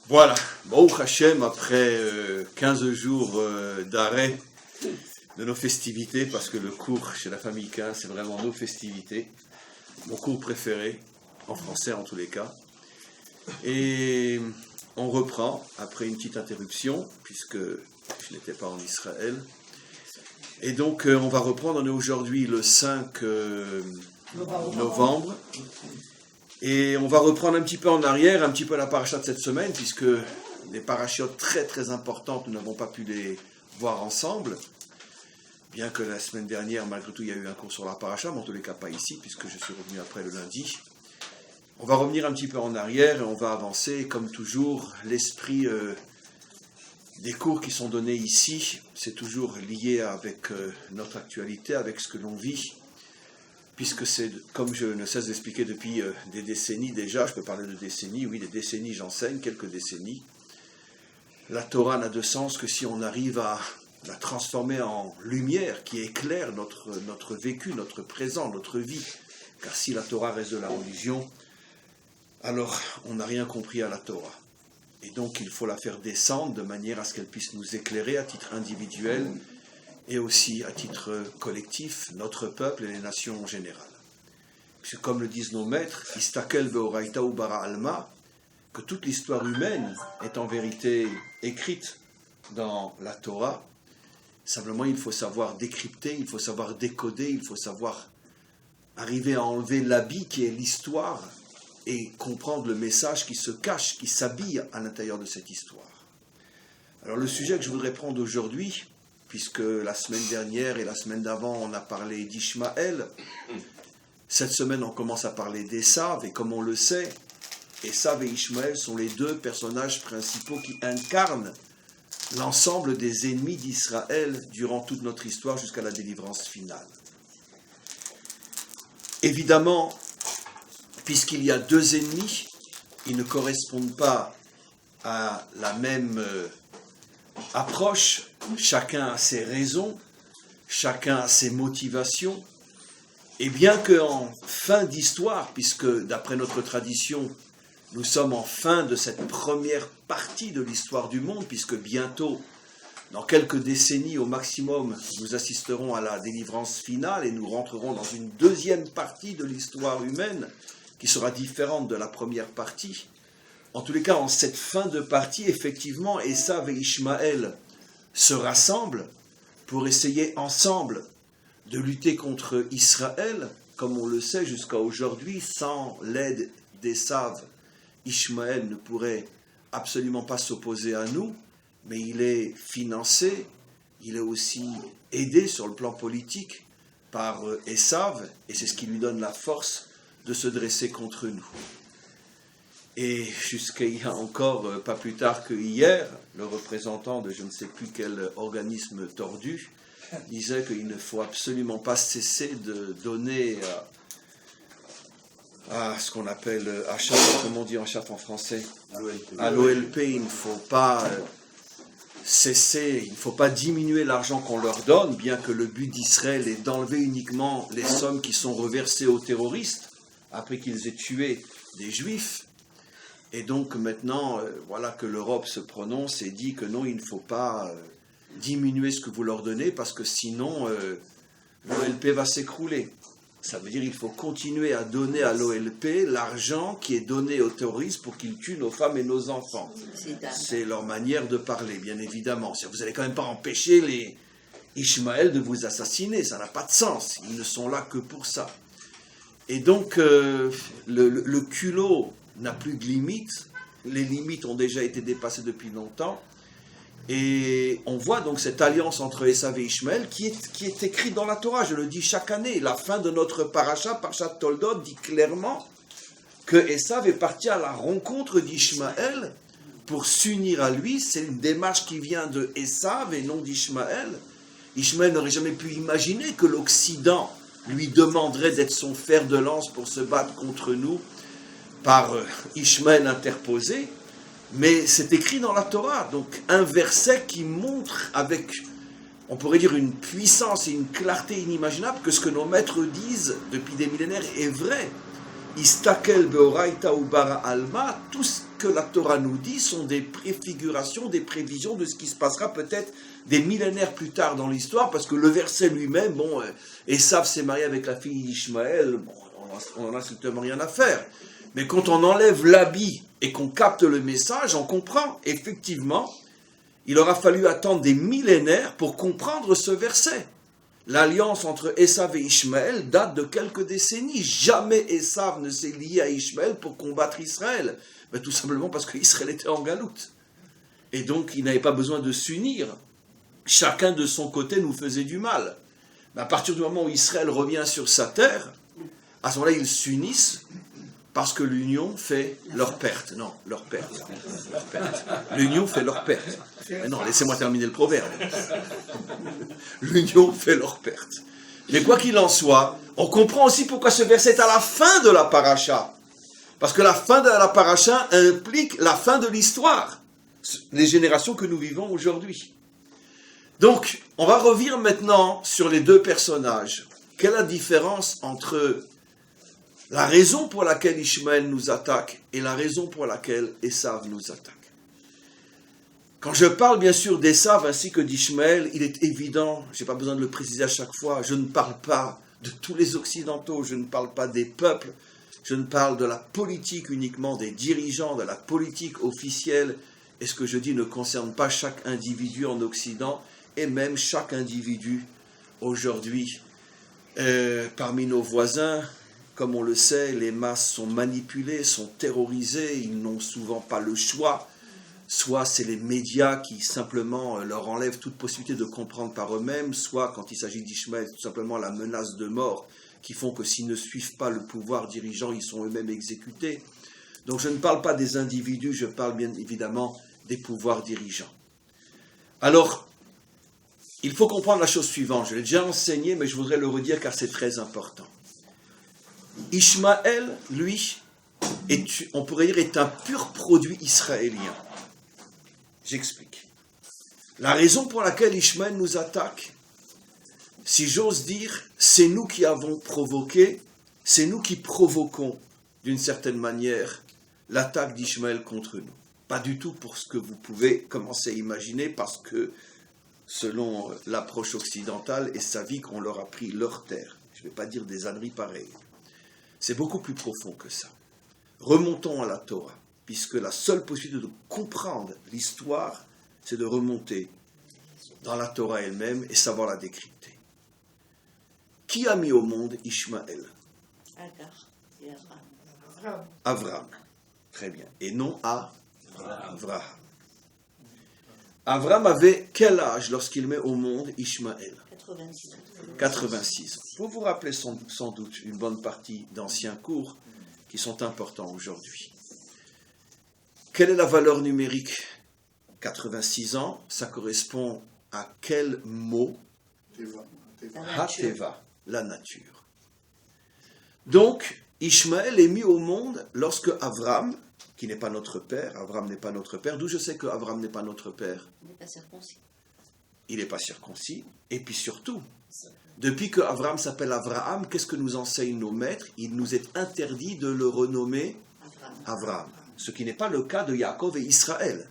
Voilà, Baruch Hashem, après 15 jours d'arrêt de nos festivités, parce que le cours chez la famille 15, c'est vraiment nos festivités, mon cours préféré, en français en tous les cas. Et on reprend, après une petite interruption, puisque je n'étais pas en Israël. Et donc on va reprendre, on est aujourd'hui le 5 novembre. Et on va reprendre un petit peu en arrière, un petit peu la paracha de cette semaine, puisque les parachiotes très très importantes, nous n'avons pas pu les voir ensemble. Bien que la semaine dernière, malgré tout, il y a eu un cours sur la paracha, mais en tous les cas pas ici, puisque je suis revenu après le lundi. On va revenir un petit peu en arrière et on va avancer, comme toujours, l'esprit des cours qui sont donnés ici, c'est toujours lié avec notre actualité, avec ce que l'on vit. Puisque c'est, comme je ne cesse d'expliquer depuis des décennies déjà, je peux parler de décennies, oui, des décennies j'enseigne, quelques décennies, la Torah n'a de sens que si on arrive à la transformer en lumière qui éclaire notre vécu, notre présent, notre vie. Car si la Torah reste de la religion, alors on n'a rien compris à la Torah. Et donc il faut la faire descendre de manière à ce qu'elle puisse nous éclairer à titre individuel, et aussi à titre collectif, notre peuple et les nations en général. Puisque comme le disent nos maîtres, Istakel beoraita ou bara alma, que toute l'histoire humaine est en vérité écrite dans la Torah, simplement il faut savoir décrypter, il faut savoir décoder, il faut savoir arriver à enlever l'habit qui est l'histoire et comprendre le message qui se cache, qui s'habille à l'intérieur de cette histoire. Alors le sujet que je voudrais prendre aujourd'hui, puisque la semaine dernière et la semaine d'avant, on a parlé d'Ishmaël. Cette semaine, on commence à parler d'Esav, et comme on le sait, Esav et Ishmaël sont les deux personnages principaux qui incarnent l'ensemble des ennemis d'Israël durant toute notre histoire jusqu'à la délivrance finale. Évidemment, puisqu'il y a deux ennemis, ils ne correspondent pas à la même approche. Chacun a ses raisons, chacun a ses motivations, et bien qu'en fin d'histoire, puisque d'après notre tradition, nous sommes en fin de cette première partie de l'histoire du monde, puisque bientôt, dans quelques décennies au maximum, nous assisterons à la délivrance finale et nous rentrerons dans une deuxième partie de l'histoire humaine qui sera différente de la première partie. En tous les cas, en cette fin de partie, effectivement, Esav et Ishmaël se rassemblent pour essayer ensemble de lutter contre Israël, comme on le sait jusqu'à aujourd'hui, sans l'aide d'Esav, Ishmaël ne pourrait absolument pas s'opposer à nous, mais il est financé, il est aussi aidé sur le plan politique par Esav, et c'est ce qui lui donne la force de se dresser contre nous. Et jusqu'à il y a encore, pas plus tard que hier, le représentant de je ne sais plus quel organisme tordu disait qu'il ne faut absolument pas cesser de donner à ce qu'on appelle HAF, comment on dit en HAF en français, à l'OLP, il ne faut pas cesser, il ne faut pas diminuer l'argent qu'on leur donne, bien que le but d'Israël est d'enlever uniquement les sommes qui sont reversées aux terroristes après qu'ils aient tué des Juifs. Et donc maintenant, voilà que l'Europe se prononce et dit que non, il ne faut pas diminuer ce que vous leur donnez parce que sinon l'OLP va s'écrouler. Ça veut dire qu'il faut continuer à donner à l'OLP l'argent qui est donné aux terroristes pour qu'ils tuent nos femmes et nos enfants. C'est leur manière de parler, bien évidemment. Vous n'allez quand même pas empêcher les Ishmaël de vous assassiner, ça n'a pas de sens. Ils ne sont là que pour ça. Et donc le culot n'a plus de limites, les limites ont déjà été dépassées depuis longtemps, et on voit donc cette alliance entre Esav et Ishmaël qui est écrite dans la Torah, je le dis chaque année, la fin de notre paracha, Parashat Toldot, dit clairement que Esav est parti à la rencontre d'Ishmaël pour s'unir à lui, c'est une démarche qui vient de Esav et non d'Ishmaël. Ishmaël n'aurait jamais pu imaginer que l'Occident lui demanderait d'être son fer de lance pour se battre contre nous, par Ishmaël interposé, mais c'est écrit dans la Torah, donc un verset qui montre avec, on pourrait dire, une puissance et une clarté inimaginable que ce que nos maîtres disent depuis des millénaires est vrai. Istakel beoraita ou bara alma, tout ce que la Torah nous dit sont des préfigurations, des prévisions de ce qui se passera peut-être des millénaires plus tard dans l'histoire, parce que le verset lui-même, Esav s'est marié avec la fille d'Ishmaël, on n'en a strictement rien à faire. Mais quand on enlève l'habit et qu'on capte le message, on comprend. Effectivement, il aura fallu attendre des millénaires pour comprendre ce verset. L'alliance entre Esav et Ishmaël date de quelques décennies. Jamais Esav ne s'est lié à Ishmaël pour combattre Israël. Mais tout simplement parce qu'Israël était en galoute. Et donc, il n'avait pas besoin de s'unir. Chacun de son côté nous faisait du mal. Mais à partir du moment où Israël revient sur sa terre, à ce moment-là, ils s'unissent parce que l'union fait leur perte. Non, leur perte. Leur perte. L'union fait leur perte. Mais non, laissez-moi terminer le proverbe. L'union fait leur perte. Mais quoi qu'il en soit, on comprend aussi pourquoi ce verset est à la fin de la paracha. Parce que la fin de la paracha implique la fin de l'histoire. Les générations que nous vivons aujourd'hui. Donc, on va revenir maintenant sur les deux personnages. Quelle est la différence entre la raison pour laquelle Ishmaël nous attaque et la raison pour laquelle Esav nous attaque? Quand je parle bien sûr d'Esav ainsi que d'Ishmaël, il est évident, je n'ai pas besoin de le préciser à chaque fois, je ne parle pas de tous les Occidentaux, je ne parle pas des peuples, je ne parle de la politique uniquement, des dirigeants, de la politique officielle, et ce que je dis ne concerne pas chaque individu en Occident, et même chaque individu aujourd'hui. Parmi nos voisins, comme on le sait, les masses sont manipulées, sont terrorisées, ils n'ont souvent pas le choix. Soit c'est les médias qui simplement leur enlèvent toute possibilité de comprendre par eux-mêmes, soit quand il s'agit d'Ishmaël, tout simplement la menace de mort qui font que s'ils ne suivent pas le pouvoir dirigeant, ils sont eux-mêmes exécutés. Donc je ne parle pas des individus, je parle bien évidemment des pouvoirs dirigeants. Alors, il faut comprendre la chose suivante, je l'ai déjà enseigné, mais je voudrais le redire car c'est très important. Ishmaël, lui, on pourrait dire, est un pur produit israélien. J'explique. La raison pour laquelle Ishmaël nous attaque, si j'ose dire, c'est nous qui avons provoqué, c'est nous qui provoquons, d'une certaine manière, l'attaque d'Ishmaël contre nous. Pas du tout pour ce que vous pouvez commencer à imaginer, parce que, selon l'approche occidentale, et sa vie qu'on leur a pris leur terre. Je ne vais pas dire des âneries pareilles. C'est beaucoup plus profond que ça. Remontons à la Torah, puisque la seule possibilité de comprendre l'histoire, c'est de remonter dans la Torah elle-même et savoir la décrypter. Qui a mis au monde Ishmaël? Agar et Abraham. Avram. Très bien. Et non Avraham. Avram avait quel âge lorsqu'il met au monde Ishmaël? 86 ans. 86 ans. Vous vous rappelez sans doute une bonne partie d'anciens cours qui sont importants aujourd'hui. Quelle est la valeur numérique? 86 ans, ça correspond à quel mot? Ha-teva, la nature. Donc, Ishmaël est mis au monde lorsque Avram, qui n'est pas notre père, Avram n'est pas notre père, d'où je sais que Avram n'est pas notre père? Il n'est pas circoncis. Il n'est pas circoncis, et puis surtout, depuis que Avram s'appelle Avraham, qu'est-ce que nous enseignent nos maîtres? Il nous est interdit de le renommer Avram, ce qui n'est pas le cas de Yaakov et Israël.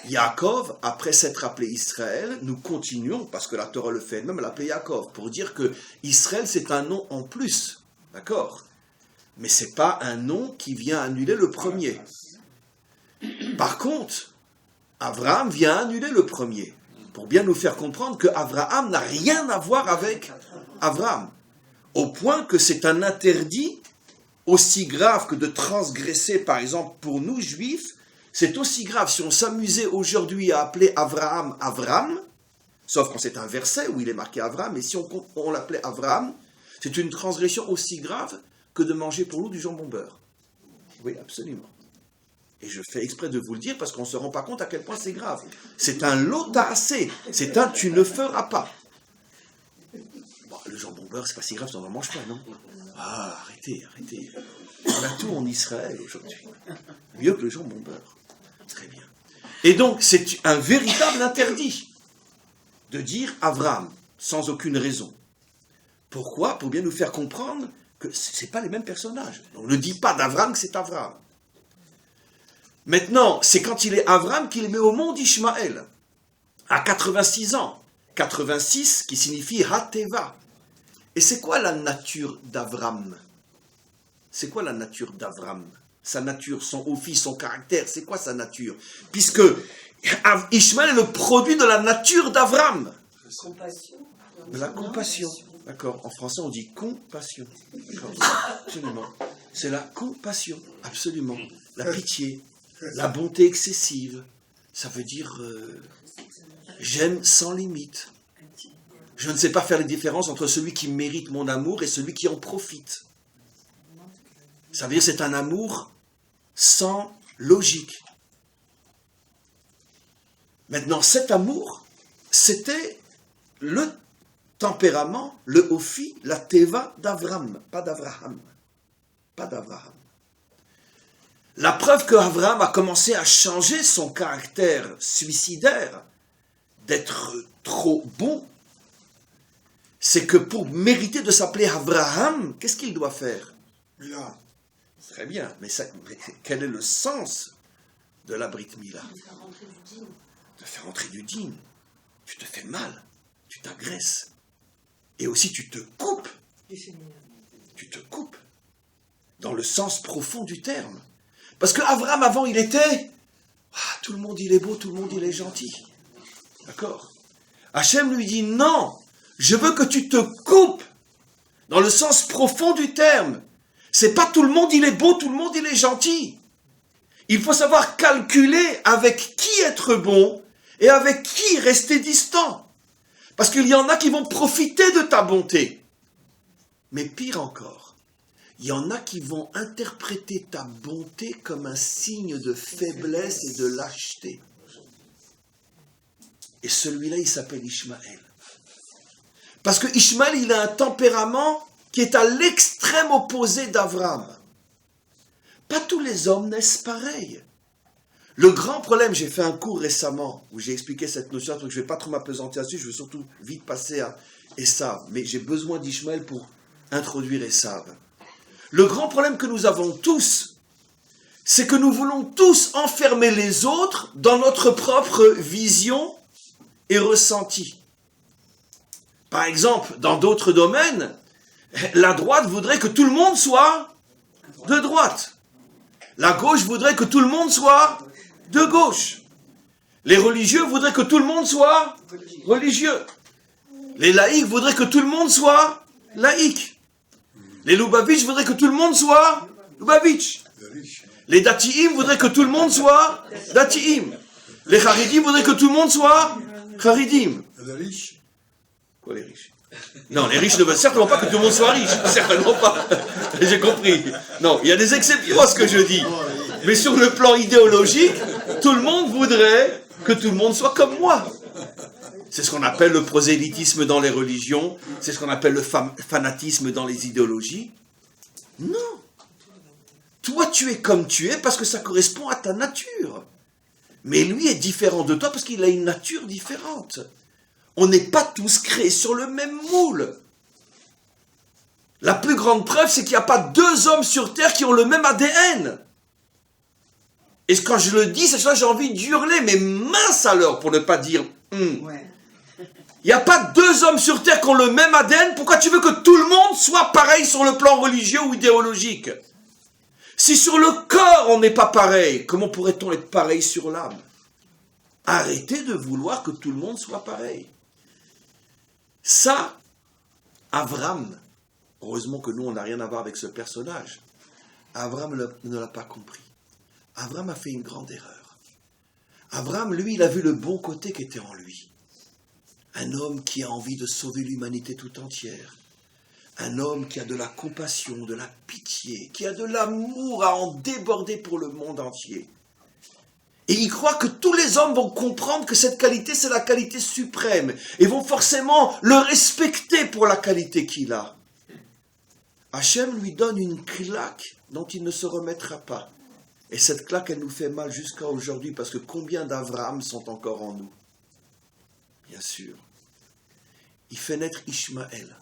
Yaakov, après s'être appelé Israël, nous continuons, parce que la Torah le fait elle-même, à l'appeler Yaakov, pour dire que Israël c'est un nom en plus, d'accord? Mais ce n'est pas un nom qui vient annuler le premier. Par contre, Avraham vient annuler le premier, pour bien nous faire comprendre que Avraham n'a rien à voir avec Avram, au point que c'est un interdit aussi grave que de transgresser, par exemple, pour nous, juifs, c'est aussi grave si on s'amusait aujourd'hui à appeler Avraham Avram, sauf quand c'est un verset où il est marqué Avram, mais si on l'appelait Avram, c'est une transgression aussi grave que de manger pour nous du jambon beurre. Oui, absolument. Et je fais exprès de vous le dire parce qu'on ne se rend pas compte à quel point c'est grave. C'est un lot assez, c'est un tu ne feras pas. Bon, le jambon beurre, c'est pas si grave si on n'en mange pas, non? Ah, arrêtez. On a tout en Israël aujourd'hui. Mieux que le jambon beurre. Très bien. Et donc, c'est un véritable interdit de dire Avram, sans aucune raison. Pourquoi? Pour bien nous faire comprendre que ce n'est pas les mêmes personnages. On ne dit pas d'Avram que c'est Avram. Maintenant, c'est quand il est Avram qu'il met au monde Ishmaël, à 86 ans. 86 qui signifie Hateva. Et c'est quoi la nature d'Avram? C'est quoi la nature d'Avram? Sa nature, son office, son caractère, c'est quoi sa nature? Puisque Ishmaël est le produit de la nature d'Avram. Compassion. De la compassion. D'accord. En français, on dit compassion. D'accord. Absolument. C'est la compassion. Absolument. La pitié. La bonté excessive. Ça veut dire j'aime sans limite. Je ne sais pas faire les différences entre celui qui mérite mon amour et celui qui en profite. Ça veut dire c'est un amour sans logique. Maintenant, cet amour, c'était le tempérament, le ophi, la teva d'Avram, pas d'Avraham. Pas d'Avraham. La preuve qu'Avraham a commencé à changer son caractère suicidaire, d'être trop bon, c'est que pour mériter de s'appeler Avraham, qu'est-ce qu'il doit faire? Mila. Très bien, mais quel est le sens de la Brit Mila? De faire rentrer du dîn. Tu te fais mal, tu t'agresses. Et aussi tu te coupes. Tu te coupes. Dans le sens profond du terme. Parce que Avram, avant, il était... tout le monde, il est beau, tout le monde, il est gentil. D'accord? Hachem lui dit, non, je veux que tu te coupes. Dans le sens profond du terme. C'est pas tout le monde, il est beau, tout le monde, il est gentil. Il faut savoir calculer avec qui être bon et avec qui rester distant. Parce qu'il y en a qui vont profiter de ta bonté. Mais pire encore, il y en a qui vont interpréter ta bonté comme un signe de faiblesse et de lâcheté. Et celui-là, il s'appelle Ishmaël. Parce que Ishmaël, il a un tempérament qui est à l'extrême opposé d'Avram. Pas tous les hommes naissent pareils. Le grand problème, j'ai fait un cours récemment où j'ai expliqué cette notion, donc je ne vais pas trop m'appesantir là-dessus, je veux surtout vite passer à Esav, mais j'ai besoin d'Ishmaël pour introduire Esav. Le grand problème que nous avons tous, c'est que nous voulons tous enfermer les autres dans notre propre vision et ressenti. Par exemple, dans d'autres domaines, la droite voudrait que tout le monde soit de droite. La gauche voudrait que tout le monde soit de gauche. Les religieux voudraient que tout le monde soit religieux. Les laïcs voudraient que tout le monde soit laïque. Les Lubavitch voudraient que tout le monde soit Lubavitch. Les Datiim voudraient que tout le monde soit Datiim. Les Haridim voudraient que tout le monde soit Haridim. Les riches. Quoi les riches? Non, les riches ne veulent certainement pas que tout le monde soit riche. Certainement pas. J'ai compris. Non, il y a des exceptions à ce que je dis. Mais sur le plan idéologique, tout le monde voudrait que tout le monde soit comme moi. C'est ce qu'on appelle le prosélytisme dans les religions. C'est ce qu'on appelle le fanatisme dans les idéologies. Non. Toi, tu es comme tu es parce que ça correspond à ta nature. Mais lui est différent de toi parce qu'il a une nature différente. On n'est pas tous créés sur le même moule. La plus grande preuve, c'est qu'il n'y a pas deux hommes sur Terre qui ont le même ADN. Et quand je le dis, c'est ça j'ai envie d'hurler, mais mince alors, pour ne pas dire Ouais. Il n'y a pas deux hommes sur Terre qui ont le même ADN. Pourquoi tu veux que tout le monde soit pareil sur le plan religieux ou idéologique? Si sur le corps on n'est pas pareil, comment pourrait-on être pareil sur l'âme? Arrêtez de vouloir que tout le monde soit pareil. Ça, Avram, heureusement que nous on n'a rien à voir avec ce personnage, Avram ne l'a pas compris. Avram a fait une grande erreur. Avram, lui, il a vu le bon côté qui était en lui. Un homme qui a envie de sauver l'humanité tout entière. Un homme qui a de la compassion, de la pitié, qui a de l'amour à en déborder pour le monde entier. Et il croit que tous les hommes vont comprendre que cette qualité, c'est la qualité suprême. Et vont forcément le respecter pour la qualité qu'il a. Hachem lui donne une claque dont il ne se remettra pas. Et cette claque, elle nous fait mal jusqu'à aujourd'hui, parce que combien d'Avraham sont encore en nous? Bien sûr. Il fait naître Ishmaël,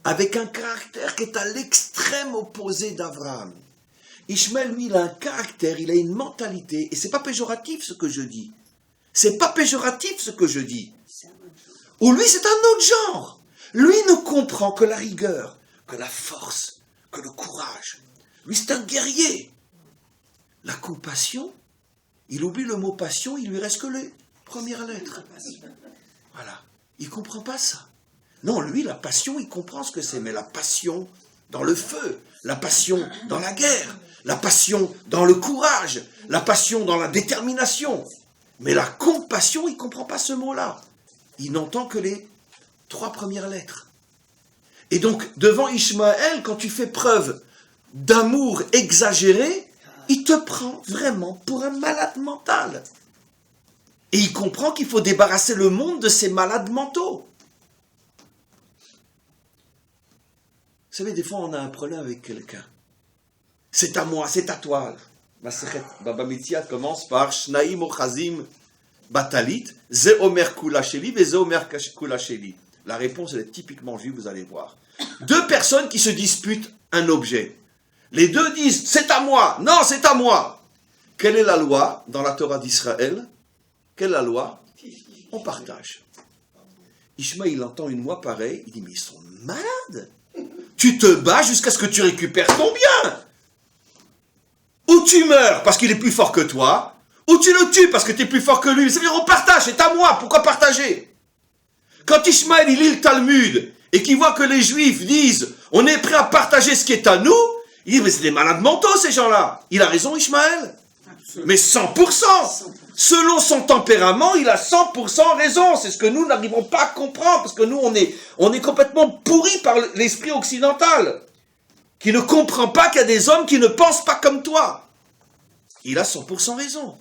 avec un caractère qui est à l'extrême opposé d'Avraham, Ishmaël, lui, il a un caractère, il a une mentalité, et c'est pas péjoratif ce que je dis. C'est pas péjoratif ce que je dis. Ou lui, c'est un autre genre. Lui ne comprend que la rigueur, que la force, que le courage. Lui, c'est un guerrier. La compassion, il oublie le mot passion, il lui reste que les premières lettres. Voilà. Il ne comprend pas ça. Non, lui, la passion, il comprend ce que c'est, mais la passion dans le feu, la passion dans la guerre, la passion dans le courage, la passion dans la détermination. Mais la compassion, il ne comprend pas ce mot-là. Il n'entend que les 3 premières lettres. Et donc, devant Ishmaël, quand tu fais preuve d'amour exagéré, il te prend vraiment pour un malade mental. Et il comprend qu'il faut débarrasser le monde de ces malades mentaux. Vous savez, des fois, on a un problème avec quelqu'un. C'est à moi, c'est à toi. Masechet Baba Metzia commence par Shnaim Ochazim Batalit, Ze Omer Kula Sheli, Ve Ze Omer Kula Sheli. La réponse, elle est typiquement juive, vous allez voir. 2 personnes qui se disputent un objet. Les 2 disent, c'est à moi, non, c'est à moi. Quelle est la loi dans la Torah d'Israël? Quelle est la loi? On partage. Ishmaël, il entend une voix pareille, il dit, mais ils sont malades. Tu te bats jusqu'à ce que tu récupères ton bien. Ou tu meurs parce qu'il est plus fort que toi, ou tu le tues parce que tu es plus fort que lui. Ça veut dire, on partage, c'est à moi, pourquoi partager? Quand Ishmaël, il lit le Talmud, et qu'il voit que les Juifs disent, on est prêt à partager ce qui est à nous, il dit, mais c'est des malades mentaux, ces gens-là. Il a raison, Ishmaël. Mais 100%. Selon son tempérament, il a 100% raison. C'est ce que nous n'arrivons pas à comprendre, parce que nous, on est complètement pourris par l'esprit occidental, qui ne comprend pas qu'il y a des hommes qui ne pensent pas comme toi. Il a 100% raison.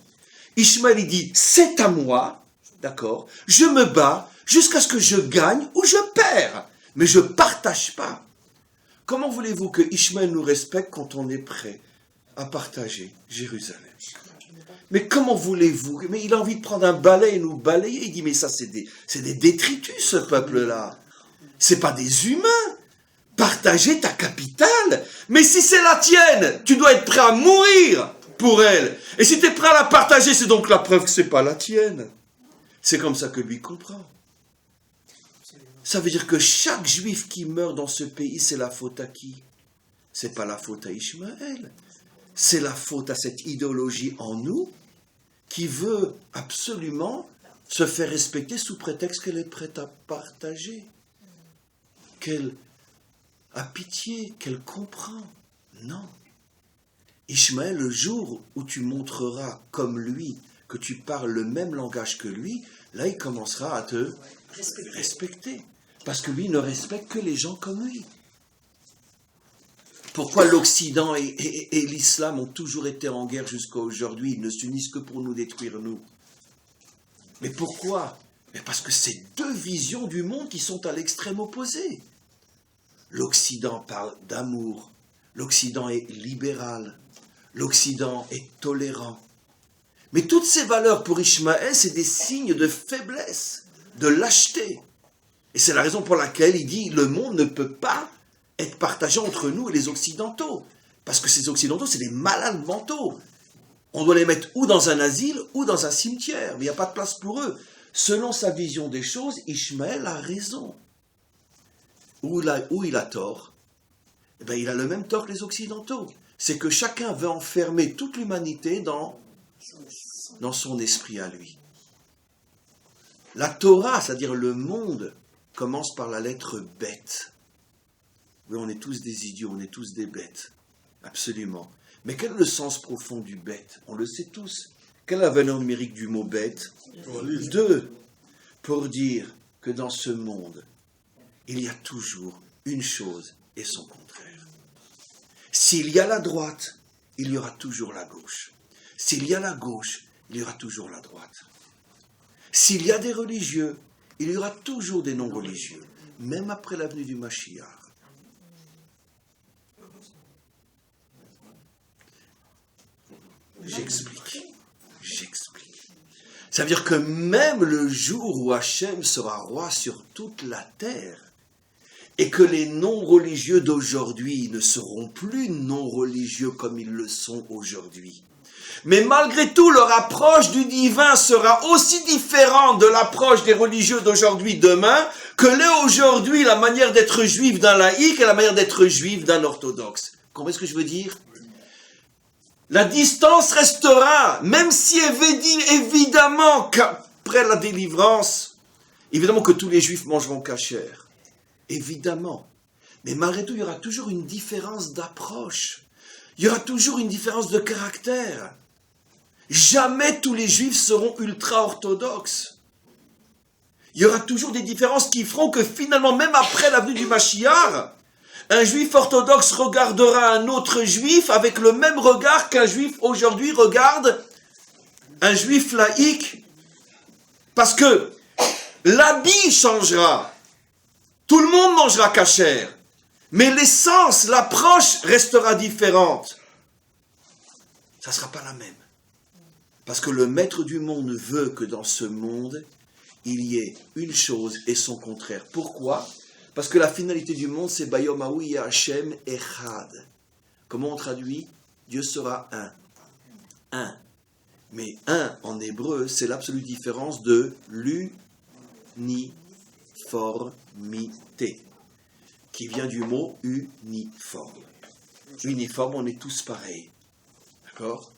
Ishmaël, il dit, c'est à moi, d'accord, je me bats jusqu'à ce que je gagne ou je perds, mais je ne partage pas. Comment voulez-vous que Ishmaël nous respecte quand on est prêt à partager Jérusalem? Mais comment voulez-vous? Mais il a envie de prendre un balai et nous balayer. Il dit, mais ça, c'est des détritus, ce peuple-là. C'est pas des humains. Partager ta capitale. Mais si c'est la tienne, tu dois être prêt à mourir pour elle. Et si tu es prêt à la partager, c'est donc la preuve que c'est pas la tienne. C'est comme ça que lui comprend. Ça veut dire que chaque juif qui meurt dans ce pays, c'est la faute à qui? C'est pas la faute à Ishmaël. C'est la faute à cette idéologie en nous qui veut absolument se faire respecter sous prétexte qu'elle est prête à partager. Qu'elle a pitié, qu'elle comprend. Non. Ishmaël, le jour où tu montreras comme lui, que tu parles le même langage que lui, là il commencera à te respecter. Parce que lui ne respecte que les gens comme lui. Pourquoi l'Occident et l'Islam ont toujours été en guerre jusqu'à aujourd'hui? Ils ne s'unissent que pour nous détruire, nous. Mais pourquoi? Mais parce que c'est 2 visions du monde qui sont à l'extrême opposé. L'Occident parle d'amour. L'Occident est libéral. L'Occident est tolérant. Mais toutes ces valeurs pour Ishmaël, c'est des signes de faiblesse, de lâcheté. Et c'est la raison pour laquelle il dit, le monde ne peut pas être partagé entre nous et les Occidentaux. Parce que ces Occidentaux, c'est des malades mentaux. On doit les mettre ou dans un asile ou dans un cimetière. Mais il n'y a pas de place pour eux. Selon sa vision des choses, Ishmaël a raison. Où il a tort? Eh bien, il a le même tort que les Occidentaux. C'est que chacun veut enfermer toute l'humanité dans son esprit à lui. La Torah, c'est-à-dire le monde, commence par la lettre bête. Oui, on est tous des idiots, on est tous des bêtes. Absolument. Mais quel est le sens profond du bête? On le sait tous. Quelle est la valeur numérique du mot bête? 2. Pour dire que dans ce monde, il y a toujours une chose et son contraire. S'il y a la droite, il y aura toujours la gauche. S'il y a la gauche, il y aura toujours la droite. S'il y a des religieux, il y aura toujours des non-religieux, même après la venue du Mashiach. J'explique. Ça veut dire que même le jour où Hachem sera roi sur toute la terre, et que les non-religieux d'aujourd'hui ne seront plus non-religieux comme ils le sont aujourd'hui. Mais malgré tout, leur approche du divin sera aussi différente de l'approche des religieux d'aujourd'hui demain que l'est aujourd'hui la manière d'être juif d'un laïc et la manière d'être juif d'un orthodoxe. Vous comprenez ce que je veux dire? La distance restera, même si évidemment qu'après la délivrance, évidemment que tous les juifs mangeront cachère. Évidemment. Mais malgré tout, il y aura toujours une différence d'approche. Il y aura toujours une différence de caractère. Jamais tous les juifs seront ultra-orthodoxes. Il y aura toujours des différences qui feront que finalement, même après la venue du Mashiach, un juif orthodoxe regardera un autre juif avec le même regard qu'un juif aujourd'hui regarde un juif laïque. Parce que l'habit changera. Tout le monde mangera cachère. Mais l'essence, l'approche restera différente. Ça ne sera pas la même. Parce que le maître du monde veut que dans ce monde, il y ait une chose et son contraire. Pourquoi? Parce que la finalité du monde, c'est Bayom Haoui Hashem Echad. Comment on traduit? Dieu sera un. Un. Mais un, en hébreu, c'est l'absolue différence de l'uniformité, qui vient du mot uniforme. Uniforme, on est tous pareils. D'accord?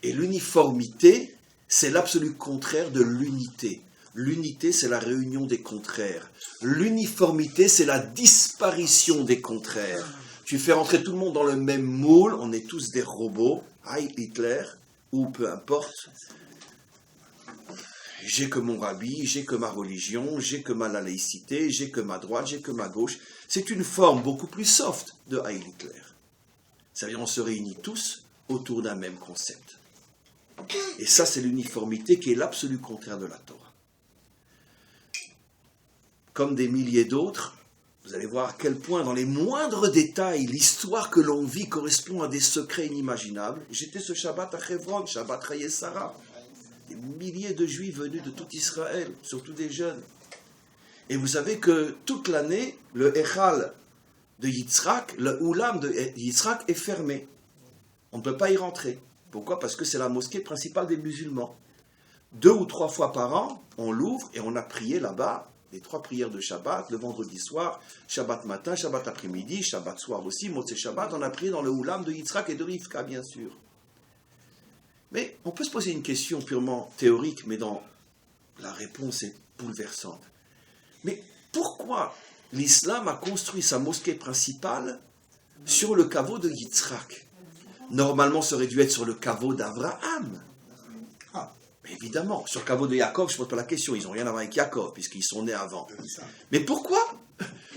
Et l'uniformité, c'est l'absolu contraire de l'unité. L'unité, c'est la réunion des contraires. L'uniformité, c'est la disparition des contraires. Tu fais rentrer tout le monde dans le même moule, on est tous des robots, Heil Hitler, ou peu importe. J'ai que mon rabbi, j'ai que ma religion, j'ai que ma laïcité, j'ai que ma droite, j'ai que ma gauche. C'est une forme beaucoup plus soft de Heil Hitler. Ça veut dire on se réunit tous autour d'un même concept. Et ça, c'est l'uniformité qui est l'absolu contraire de la Torah. Comme des milliers d'autres, vous allez voir à quel point, dans les moindres détails, l'histoire que l'on vit correspond à des secrets inimaginables. J'étais ce Shabbat à Hebron, Shabbat Chayei Sarah. Des milliers de Juifs venus de tout Israël, surtout des jeunes. Et vous savez que toute l'année, le Echal de Yitzhak, le Oulam de Yitzhak est fermé. On ne peut pas y rentrer. Pourquoi? Parce que c'est la mosquée principale des musulmans. 2 ou 3 fois par an, on l'ouvre et on a prié là-bas les 3 prières de Shabbat, le vendredi soir, Shabbat matin, Shabbat après-midi, Shabbat soir aussi, Motzei Shabbat, on a prié dans le Oulam de Yitzhak et de Rivka, bien sûr. Mais on peut se poser une question purement théorique, mais dont la réponse est bouleversante. Mais pourquoi l'islam a construit sa mosquée principale sur le caveau de Yitzhak? Normalement, ça aurait dû être sur le caveau d'Abraham. Mais évidemment, sur le caveau de Yaakov, je ne pose pas la question, ils n'ont rien à voir avec Yaakov, puisqu'ils sont nés avant. Mais pourquoi?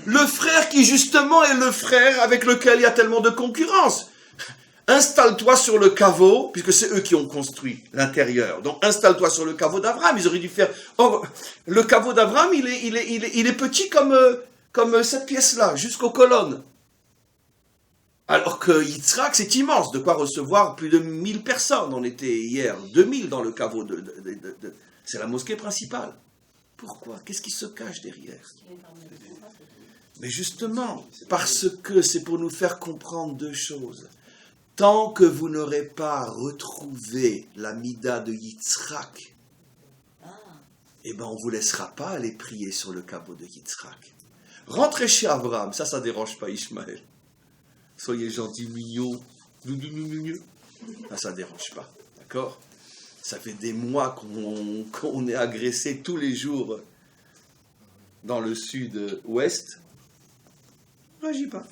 Le frère qui justement est le frère avec lequel il y a tellement de concurrence. Installe-toi sur le caveau, puisque c'est eux qui ont construit l'intérieur. Donc installe-toi sur le caveau d'Abraham. Ils auraient dû faire... Oh, le caveau d'Abraham, il est petit comme cette pièce-là, jusqu'aux colonnes. Alors que Yitzhak, c'est immense, de quoi recevoir plus de 1000 personnes. On était hier 2000 dans le caveau c'est la mosquée principale. Pourquoi? Qu'est-ce qui se cache derrière? Mais justement, parce que c'est pour nous faire comprendre 2 choses. Tant que vous n'aurez pas retrouvé la mida de Yitzhak, eh ben on ne vous laissera pas aller prier sur le caveau de Yitzhak. Rentrez chez Abraham, ça ne dérange pas Ishmaël. Soyez gentils, mignons. Ça ne dérange pas. D'accord? Ça fait des mois qu'on est agressé tous les jours dans le sud-ouest. On ne réagit pas.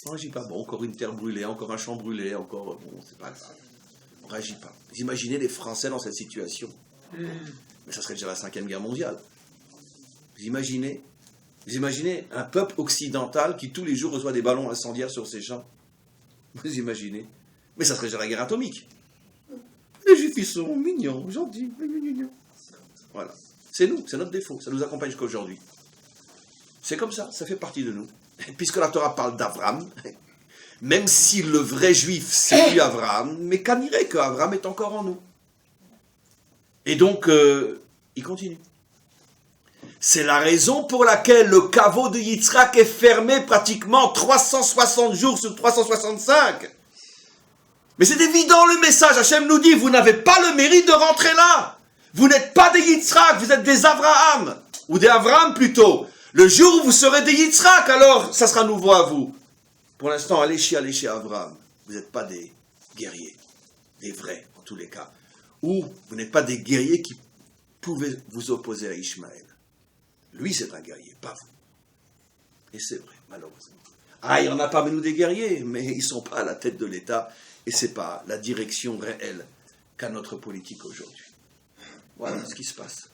On ne réagit pas. Bon, encore une terre brûlée, encore un champ brûlé, encore... Bon, c'est pas grave. On ne réagit pas. Vous imaginez les Français dans cette situation? Mais ça serait déjà la 5e guerre mondiale. Vous imaginez un peuple occidental qui tous les jours reçoit des ballons incendiaires sur ses champs? Vous imaginez? Mais ça serait déjà la guerre atomique. Les Juifs, ils sont mignons, gentils. Voilà. C'est nous, c'est notre défaut. Ça nous accompagne jusqu'à aujourd'hui. C'est comme ça fait partie de nous. Puisque la Torah parle d'Abraham, même si le vrai Juif, c'est plus Abraham, mais qu'en irait qu'Abraham est encore en nous. Et donc, il continue. C'est la raison pour laquelle le caveau de Yitzhak est fermé pratiquement 360 jours sur 365. Mais c'est évident le message. Hachem nous dit, vous n'avez pas le mérite de rentrer là. Vous n'êtes pas des Yitzhak, vous êtes des Abraham. Ou des Avram plutôt. Le jour où vous serez des Yitzhak, alors ça sera nouveau à vous. Pour l'instant, allez chez Abraham. Vous n'êtes pas des guerriers. Des vrais, en tous les cas. Ou vous n'êtes pas des guerriers qui pouvaient vous opposer à Ishmaël. Lui, c'est un guerrier, pas vous. Et c'est vrai, malheureusement. Ah, il n'y en a parmi nous des guerriers, mais ils ne sont pas à la tête de l'État, et ce n'est pas la direction réelle qu'a notre politique aujourd'hui. Voilà ce qui se passe.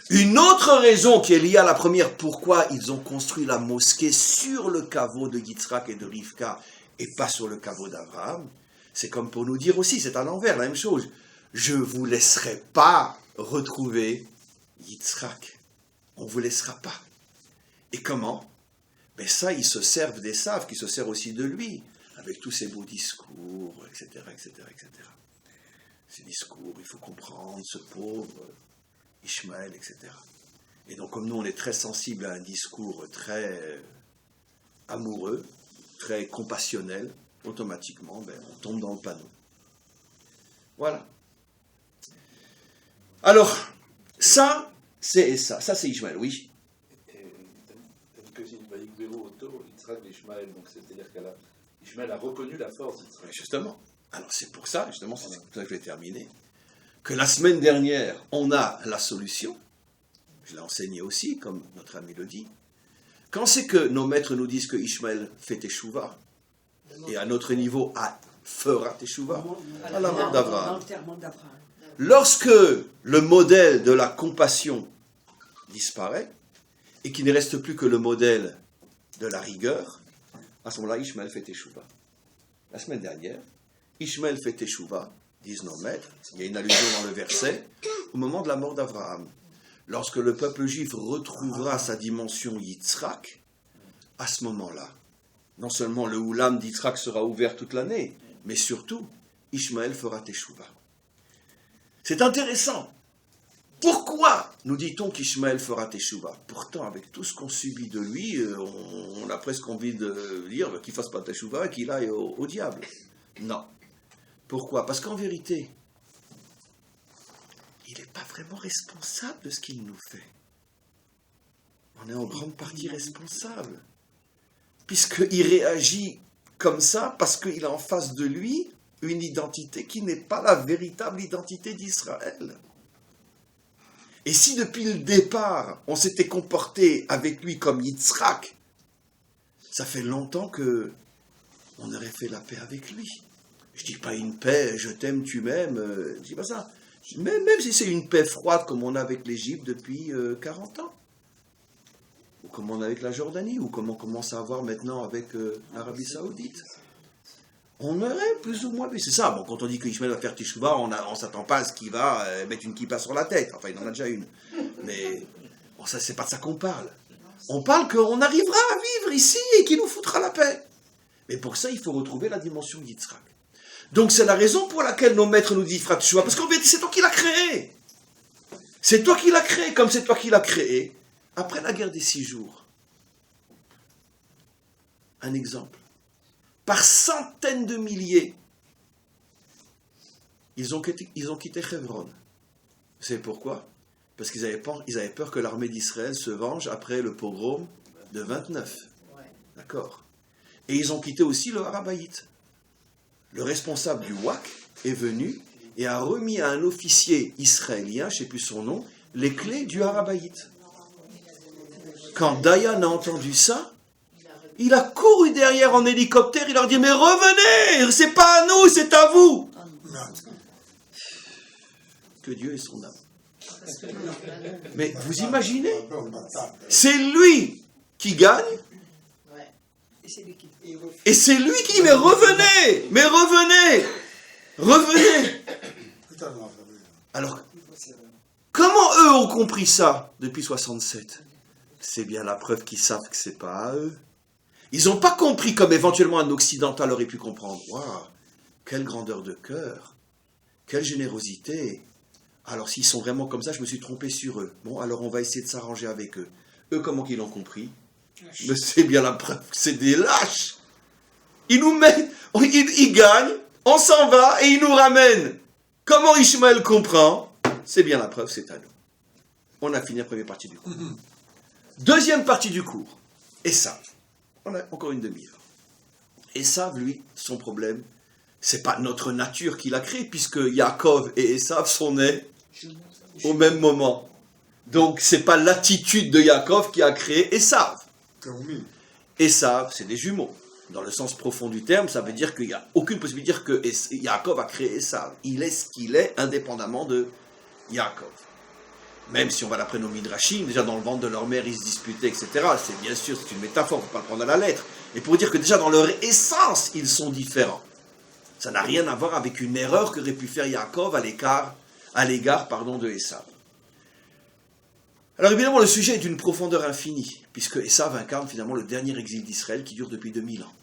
Une autre raison qui est liée à la première, pourquoi ils ont construit la mosquée sur le caveau de Yitzhak et de Rivka, et pas sur le caveau d'Abraham, c'est comme pour nous dire aussi, c'est à l'envers, la même chose. Je ne vous laisserai pas retrouver Yitzhak. On ne vous laissera pas. Et comment? Ben ça, ils se servent des saves, qui se servent aussi de lui, avec tous ses beaux discours, etc., etc., etc. Ces discours, il faut comprendre, ce pauvre Ishmaël, etc. Et donc, comme nous, on est très sensible à un discours très amoureux, très compassionnel, automatiquement, ben, on tombe dans le panneau. Voilà. Alors, ça, c'est ça. Ça, c'est Ishmaël, oui. Donc, c'est-à-dire qu'Ishmaël a reconnu la force d'Israël. Justement. Alors, c'est pour ça, justement, c'est pour ça que je vais terminer, que la semaine dernière, on a la solution. Je l'ai enseigné aussi, comme notre ami le dit. Quand c'est que nos maîtres nous disent que Ishmaël fait teshuva, et à notre niveau, fera teshuva, à la mort d'Abraham. Lorsque le modèle de la compassion disparaît, et qu'il ne reste plus que le modèle de la rigueur, à ce moment-là, Ishmaël fait teshuva. La semaine dernière, Ishmaël fait teshuva, disent nos maîtres, il y a une allusion dans le verset, au moment de la mort d'Abraham. Lorsque le peuple juif retrouvera sa dimension Yitzhak, à ce moment-là, non seulement le Oulam d'Yitzhak sera ouvert toute l'année, mais surtout, Ishmaël fera teshuva. C'est intéressant. Pourquoi nous dit-on qu'Ishmaël fera teshuva? Pourtant, avec tout ce qu'on subit de lui, on a presque envie de dire qu'il ne fasse pas teshuva et qu'il aille au diable. Non. Pourquoi? Parce qu'en vérité, il n'est pas vraiment responsable de ce qu'il nous fait. On est en grande partie responsable. Puisqu'il réagit comme ça, parce qu'il a en face de lui une identité qui n'est pas la véritable identité d'Israël. Et si depuis le départ, on s'était comporté avec lui comme Yitzhak, ça fait longtemps que on aurait fait la paix avec lui. Je dis pas une paix, je t'aime, tu m'aimes, je dis pas ça. Même si c'est une paix froide comme on a avec l'Égypte depuis 40 ans, ou comme on a avec la Jordanie, ou comme on commence à avoir maintenant avec l'Arabie Saoudite. On aurait plus ou moins vu. C'est ça, bon, quand on dit qu'Ishmaël va faire teshuva, on ne s'attend pas à ce qu'il va mettre une kippa sur la tête. Enfin, il en a déjà une. Mais bon, ça, c'est pas de ça qu'on parle. On parle qu'on arrivera à vivre ici et qu'il nous foutra la paix. Mais pour ça, il faut retrouver la dimension Yitzhak. Donc, c'est la raison pour laquelle nos maîtres nous disent fera teshuva, parce qu'en vérité, c'est toi qui l'as créé. C'est toi qui l'as créé, comme c'est toi qui l'as créé. Après la guerre des 6 jours. Un exemple. Par centaines de milliers, ils ont quitté Hebron. Vous savez pourquoi? Parce qu'ils avaient peur que l'armée d'Israël se venge après le pogrom de 29. D'accord? Et ils ont quitté aussi le Harabaït. Le responsable du WAC est venu et a remis à un officier israélien, je ne sais plus son nom, les clés du Harabaït. Quand Dayan a entendu ça, il a couru derrière en hélicoptère, il leur dit « Mais revenez, c'est pas à nous, c'est à vous !» Que Dieu ait son âme. Mais vous imaginez? C'est lui qui gagne, et c'est lui qui dit « Mais revenez, mais revenez, revenez !» Alors, comment eux ont compris ça depuis 67? C'est bien la preuve qu'ils savent que c'est pas à eux. Ils n'ont pas compris comme éventuellement un occidental aurait pu comprendre. Waouh, quelle grandeur de cœur, quelle générosité. Alors s'ils sont vraiment comme ça, je me suis trompé sur eux. Bon, alors on va essayer de s'arranger avec eux. Eux, comment qu'ils l'ont compris? Mais c'est bien la preuve, c'est des lâches. Ils nous mettent, ils gagnent, on s'en va et ils nous ramènent. Comment Ishmaël comprend? C'est bien la preuve, c'est à nous. On a fini la première partie du cours. Deuxième partie du cours. Esav. On a encore une demi-heure. Esav, lui, son problème, c'est pas notre nature qui l'a créé, puisque Yaakov et Esav sont nés au même moment. Donc, c'est pas l'attitude de Yaakov qui a créé Esav. Esav, c'est des jumeaux. Dans le sens profond du terme, ça veut dire qu'il n'y a aucune possibilité de dire que Yaakov a créé Esav. Il est ce qu'il est, indépendamment de Yaakov. Même si on va d'après nos midrashim, déjà dans le ventre de leur mère, ils se disputaient, etc. C'est bien sûr, c'est une métaphore, il ne faut pas le prendre à la lettre. Mais pour dire que déjà dans leur essence, ils sont différents. Ça n'a rien à voir avec une erreur qu'aurait pu faire Yaakov à l'égard de Esav. Alors évidemment, le sujet est d'une profondeur infinie, puisque Esav incarne finalement le dernier exil d'Israël qui dure depuis 2000 ans.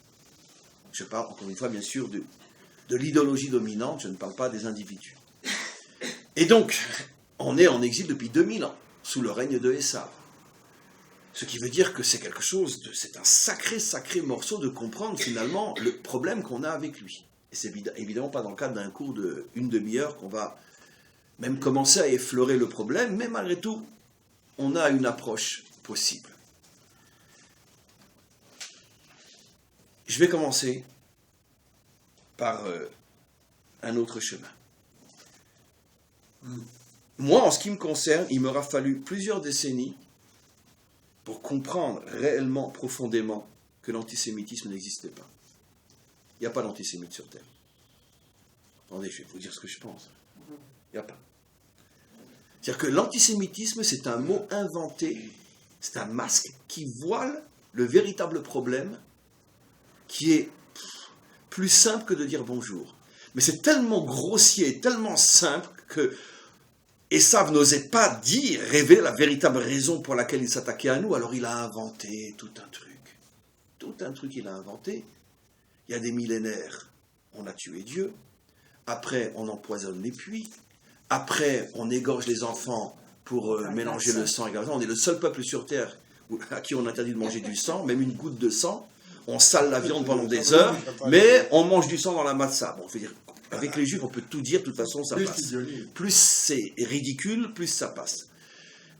Je parle encore une fois, bien sûr, de l'idéologie dominante, je ne parle pas des individus. Et donc, on est en exil depuis 2000 ans, sous le règne de Esav. Ce qui veut dire que c'est quelque chose c'est un sacré morceau de comprendre finalement le problème qu'on a avec lui. Et c'est évidemment pas dans le cadre d'un cours d'une demi-heure qu'on va même commencer à effleurer le problème, mais malgré tout, on a une approche possible. Je vais commencer par un autre chemin. Moi, en ce qui me concerne, il m'aura fallu plusieurs décennies pour comprendre réellement, profondément, que l'antisémitisme n'existait pas. Il n'y a pas d'antisémite sur Terre. Attendez, je vais vous dire ce que je pense. Il n'y a pas. C'est-à-dire que l'antisémitisme, c'est un mot inventé, c'est un masque qui voile le véritable problème, qui est plus simple que de dire bonjour. Mais c'est tellement grossier, tellement simple que Esav n'osait pas dire, révéler la véritable raison pour laquelle il s'attaquait à nous, alors il a inventé tout un truc. Tout un truc il a inventé. Il y a des millénaires, on a tué Dieu. Après, on empoisonne les puits. Après, on égorge les enfants pour mélanger le sang. On est le seul peuple sur Terre à qui on interdit de manger du sang, même une goutte de sang. On sale la viande pendant des heures, mais on mange du sang dans la matzah. Bon, dire, avec les Juifs, on peut tout dire, de toute façon, ça passe. Plus c'est ridicule, plus ça passe.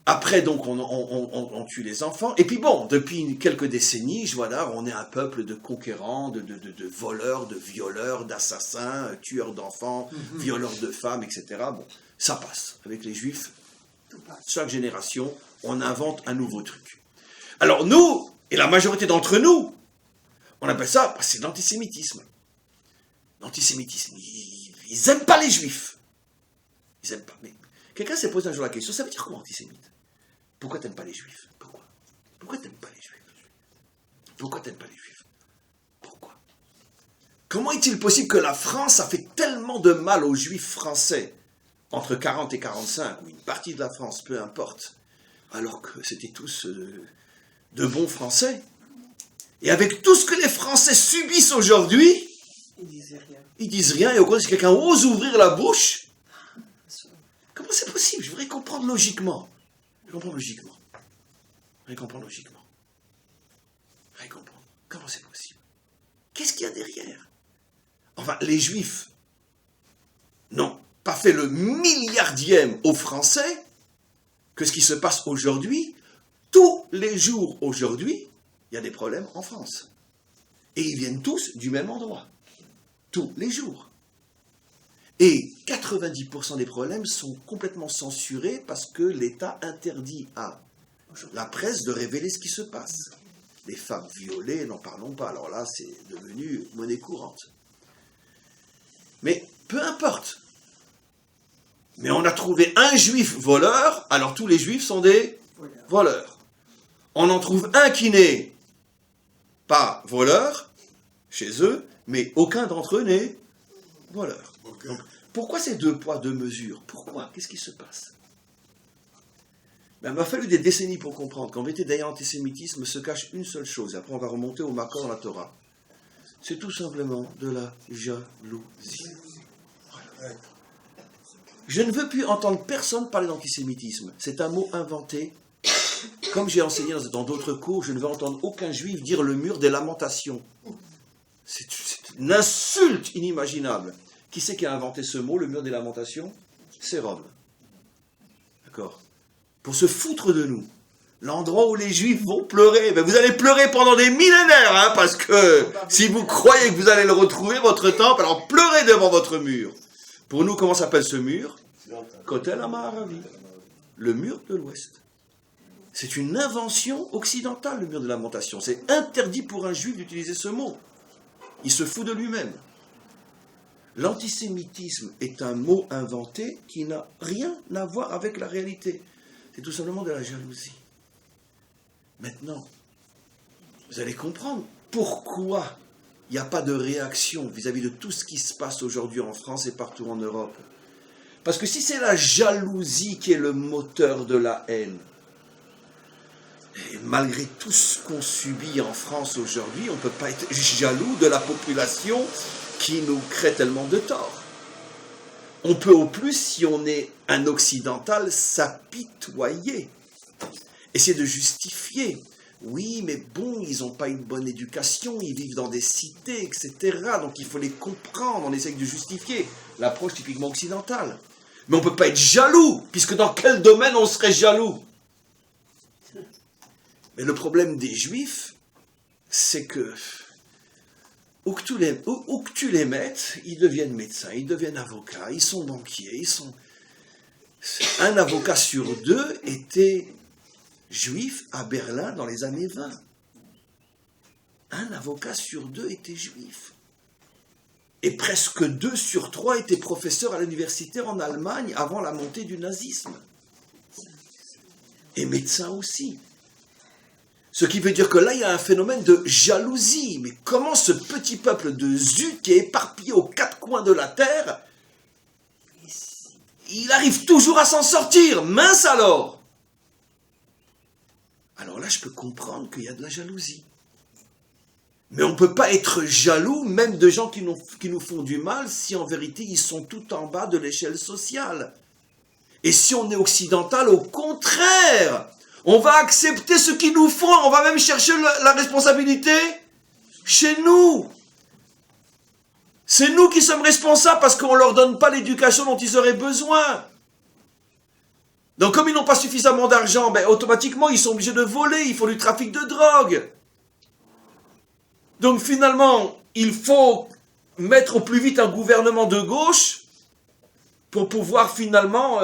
Après, donc, on tue les enfants. Et puis bon, depuis quelques décennies, je vois là, on est un peuple de conquérants, de voleurs, de violeurs, d'assassins, tueurs d'enfants, violeurs de femmes, etc. Bon, ça passe. Avec les Juifs, chaque génération, on invente un nouveau truc. Alors nous, et la majorité d'entre nous, on appelle ça, c'est l'antisémitisme. L'antisémitisme, ils n'aiment pas les Juifs. Ils n'aiment pas. Mais quelqu'un s'est posé un jour la question, ça veut dire quoi antisémite? Pourquoi t'aimes pas les Juifs? Pourquoi? Pourquoi t'aimes pas les Juifs? Pourquoi t'aimes pas les Juifs? Pourquoi? Comment est-il possible que la France a fait tellement de mal aux Juifs français entre 40 et 45, ou une partie de la France, peu importe, alors que c'était tous de bons Français? Et avec tout ce que les Français subissent aujourd'hui, ils disent rien, et au contraire, si quelqu'un ose ouvrir la bouche, comment c'est possible? Je voudrais comprendre logiquement. Je comprends logiquement. Comment c'est possible? Qu'est-ce qu'il y a derrière? Enfin, les Juifs n'ont pas fait le milliardième aux Français que ce qui se passe aujourd'hui. Tous les jours aujourd'hui, il y a des problèmes en France. Et ils viennent tous du même endroit. Tous les jours. Et 90% des problèmes sont complètement censurés parce que l'État interdit à la presse de révéler ce qui se passe. Les femmes violées, n'en parlons pas. Alors là, c'est devenu monnaie courante. Mais peu importe. Mais on a trouvé un juif voleur, alors tous les juifs sont des voleurs. On en trouve un qui n'est pas voleur chez eux, mais aucun d'entre eux n'est voleur. Okay. Donc, pourquoi ces deux poids, deux mesures? Pourquoi? Qu'est-ce qui se passe? Il m'a fallu des décennies pour comprendre qu'en vérité, derrière l'antisémitisme se cache une seule chose. Après, on va remonter au Makor, la Torah. C'est tout simplement de la jalousie. Voilà. Je ne veux plus entendre personne parler d'antisémitisme. C'est un mot inventé. Comme j'ai enseigné dans d'autres cours, je ne veux entendre aucun juif dire le mur des lamentations. C'est une insulte inimaginable. Qui c'est qui a inventé ce mot, le mur des lamentations? C'est Rome. D'accord? Pour se foutre de nous. L'endroit où les juifs vont pleurer. Ben vous allez pleurer pendant des millénaires, hein, parce que si vous croyez que vous allez le retrouver, votre temple, alors pleurez devant votre mur. Pour nous, comment s'appelle ce mur? Kotel HaMa'aravi, le mur de l'Ouest. C'est une invention occidentale, le mur de lamentation. C'est interdit pour un juif d'utiliser ce mot. Il se fout de lui-même. L'antisémitisme est un mot inventé qui n'a rien à voir avec la réalité. C'est tout simplement de la jalousie. Maintenant, vous allez comprendre pourquoi il n'y a pas de réaction vis-à-vis de tout ce qui se passe aujourd'hui en France et partout en Europe. Parce que si c'est la jalousie qui est le moteur de la haine, et malgré tout ce qu'on subit en France aujourd'hui, on ne peut pas être jaloux de la population qui nous crée tellement de tort. On peut au plus, si on est un occidental, s'apitoyer. Essayer de justifier. Oui, mais bon, ils n'ont pas une bonne éducation, ils vivent dans des cités, etc. Donc il faut les comprendre, on essaie de justifier. L'approche typiquement occidentale. Mais on ne peut pas être jaloux, puisque dans quel domaine on serait jaloux? Mais le problème des Juifs, c'est que où que tu les mettes, ils deviennent médecins, ils deviennent avocats, ils sont banquiers, Un avocat sur deux était juif à Berlin dans les années 20. Un avocat sur deux était juif. Et presque 2 sur 3 étaient professeurs à l'université en Allemagne avant la montée du nazisme. Et médecins aussi. Ce qui veut dire que là, il y a un phénomène de jalousie. Mais comment ce petit peuple de Zut, qui est éparpillé aux 4 coins de la terre, il arrive toujours à s'en sortir? Mince alors! Alors là, je peux comprendre qu'il y a de la jalousie. Mais on ne peut pas être jaloux, même de gens qui nous font du mal, si en vérité ils sont tout en bas de l'échelle sociale. Et si on est occidental, au contraire, on va accepter ce qu'ils nous font, on va même chercher la responsabilité chez nous. C'est nous qui sommes responsables parce qu'on ne leur donne pas l'éducation dont ils auraient besoin. Donc comme ils n'ont pas suffisamment d'argent, automatiquement ils sont obligés de voler, ils font du trafic de drogue. Donc finalement, il faut mettre au plus vite un gouvernement de gauche pour pouvoir finalement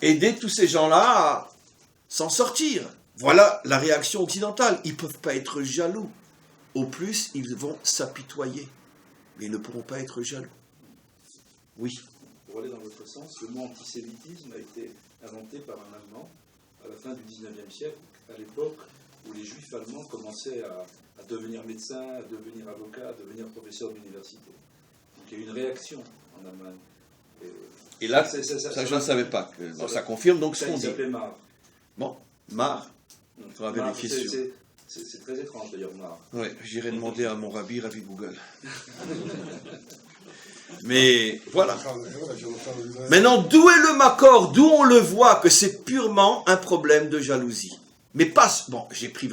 aider tous ces gens-là à s'en sortir. Voilà la réaction occidentale. Ils ne peuvent pas être jaloux. Au plus, ils vont s'apitoyer. Mais ils ne pourront pas être jaloux. Oui. Pour aller dans votre sens, le mot antisémitisme a été inventé par un Allemand à la fin du XIXe siècle, à l'époque où les Juifs allemands commençaient à devenir médecins, à devenir avocats, à devenir professeurs d'université. Donc il y a eu une réaction en Allemagne. Et là, ça je ne savais pas. Ça confirme donc ce qu'on dit. Il s'appelait Marr. Bon, Marr. Il faudra vérifier sur... C'est très étrange d'ailleurs, Marr. Oui, j'irai demander à mon Rabbi Google. Mais voilà. Maintenant, d'où est le makor? D'où on le voit que c'est purement un problème de jalousie. Mais pas... Bon, je l'ai pris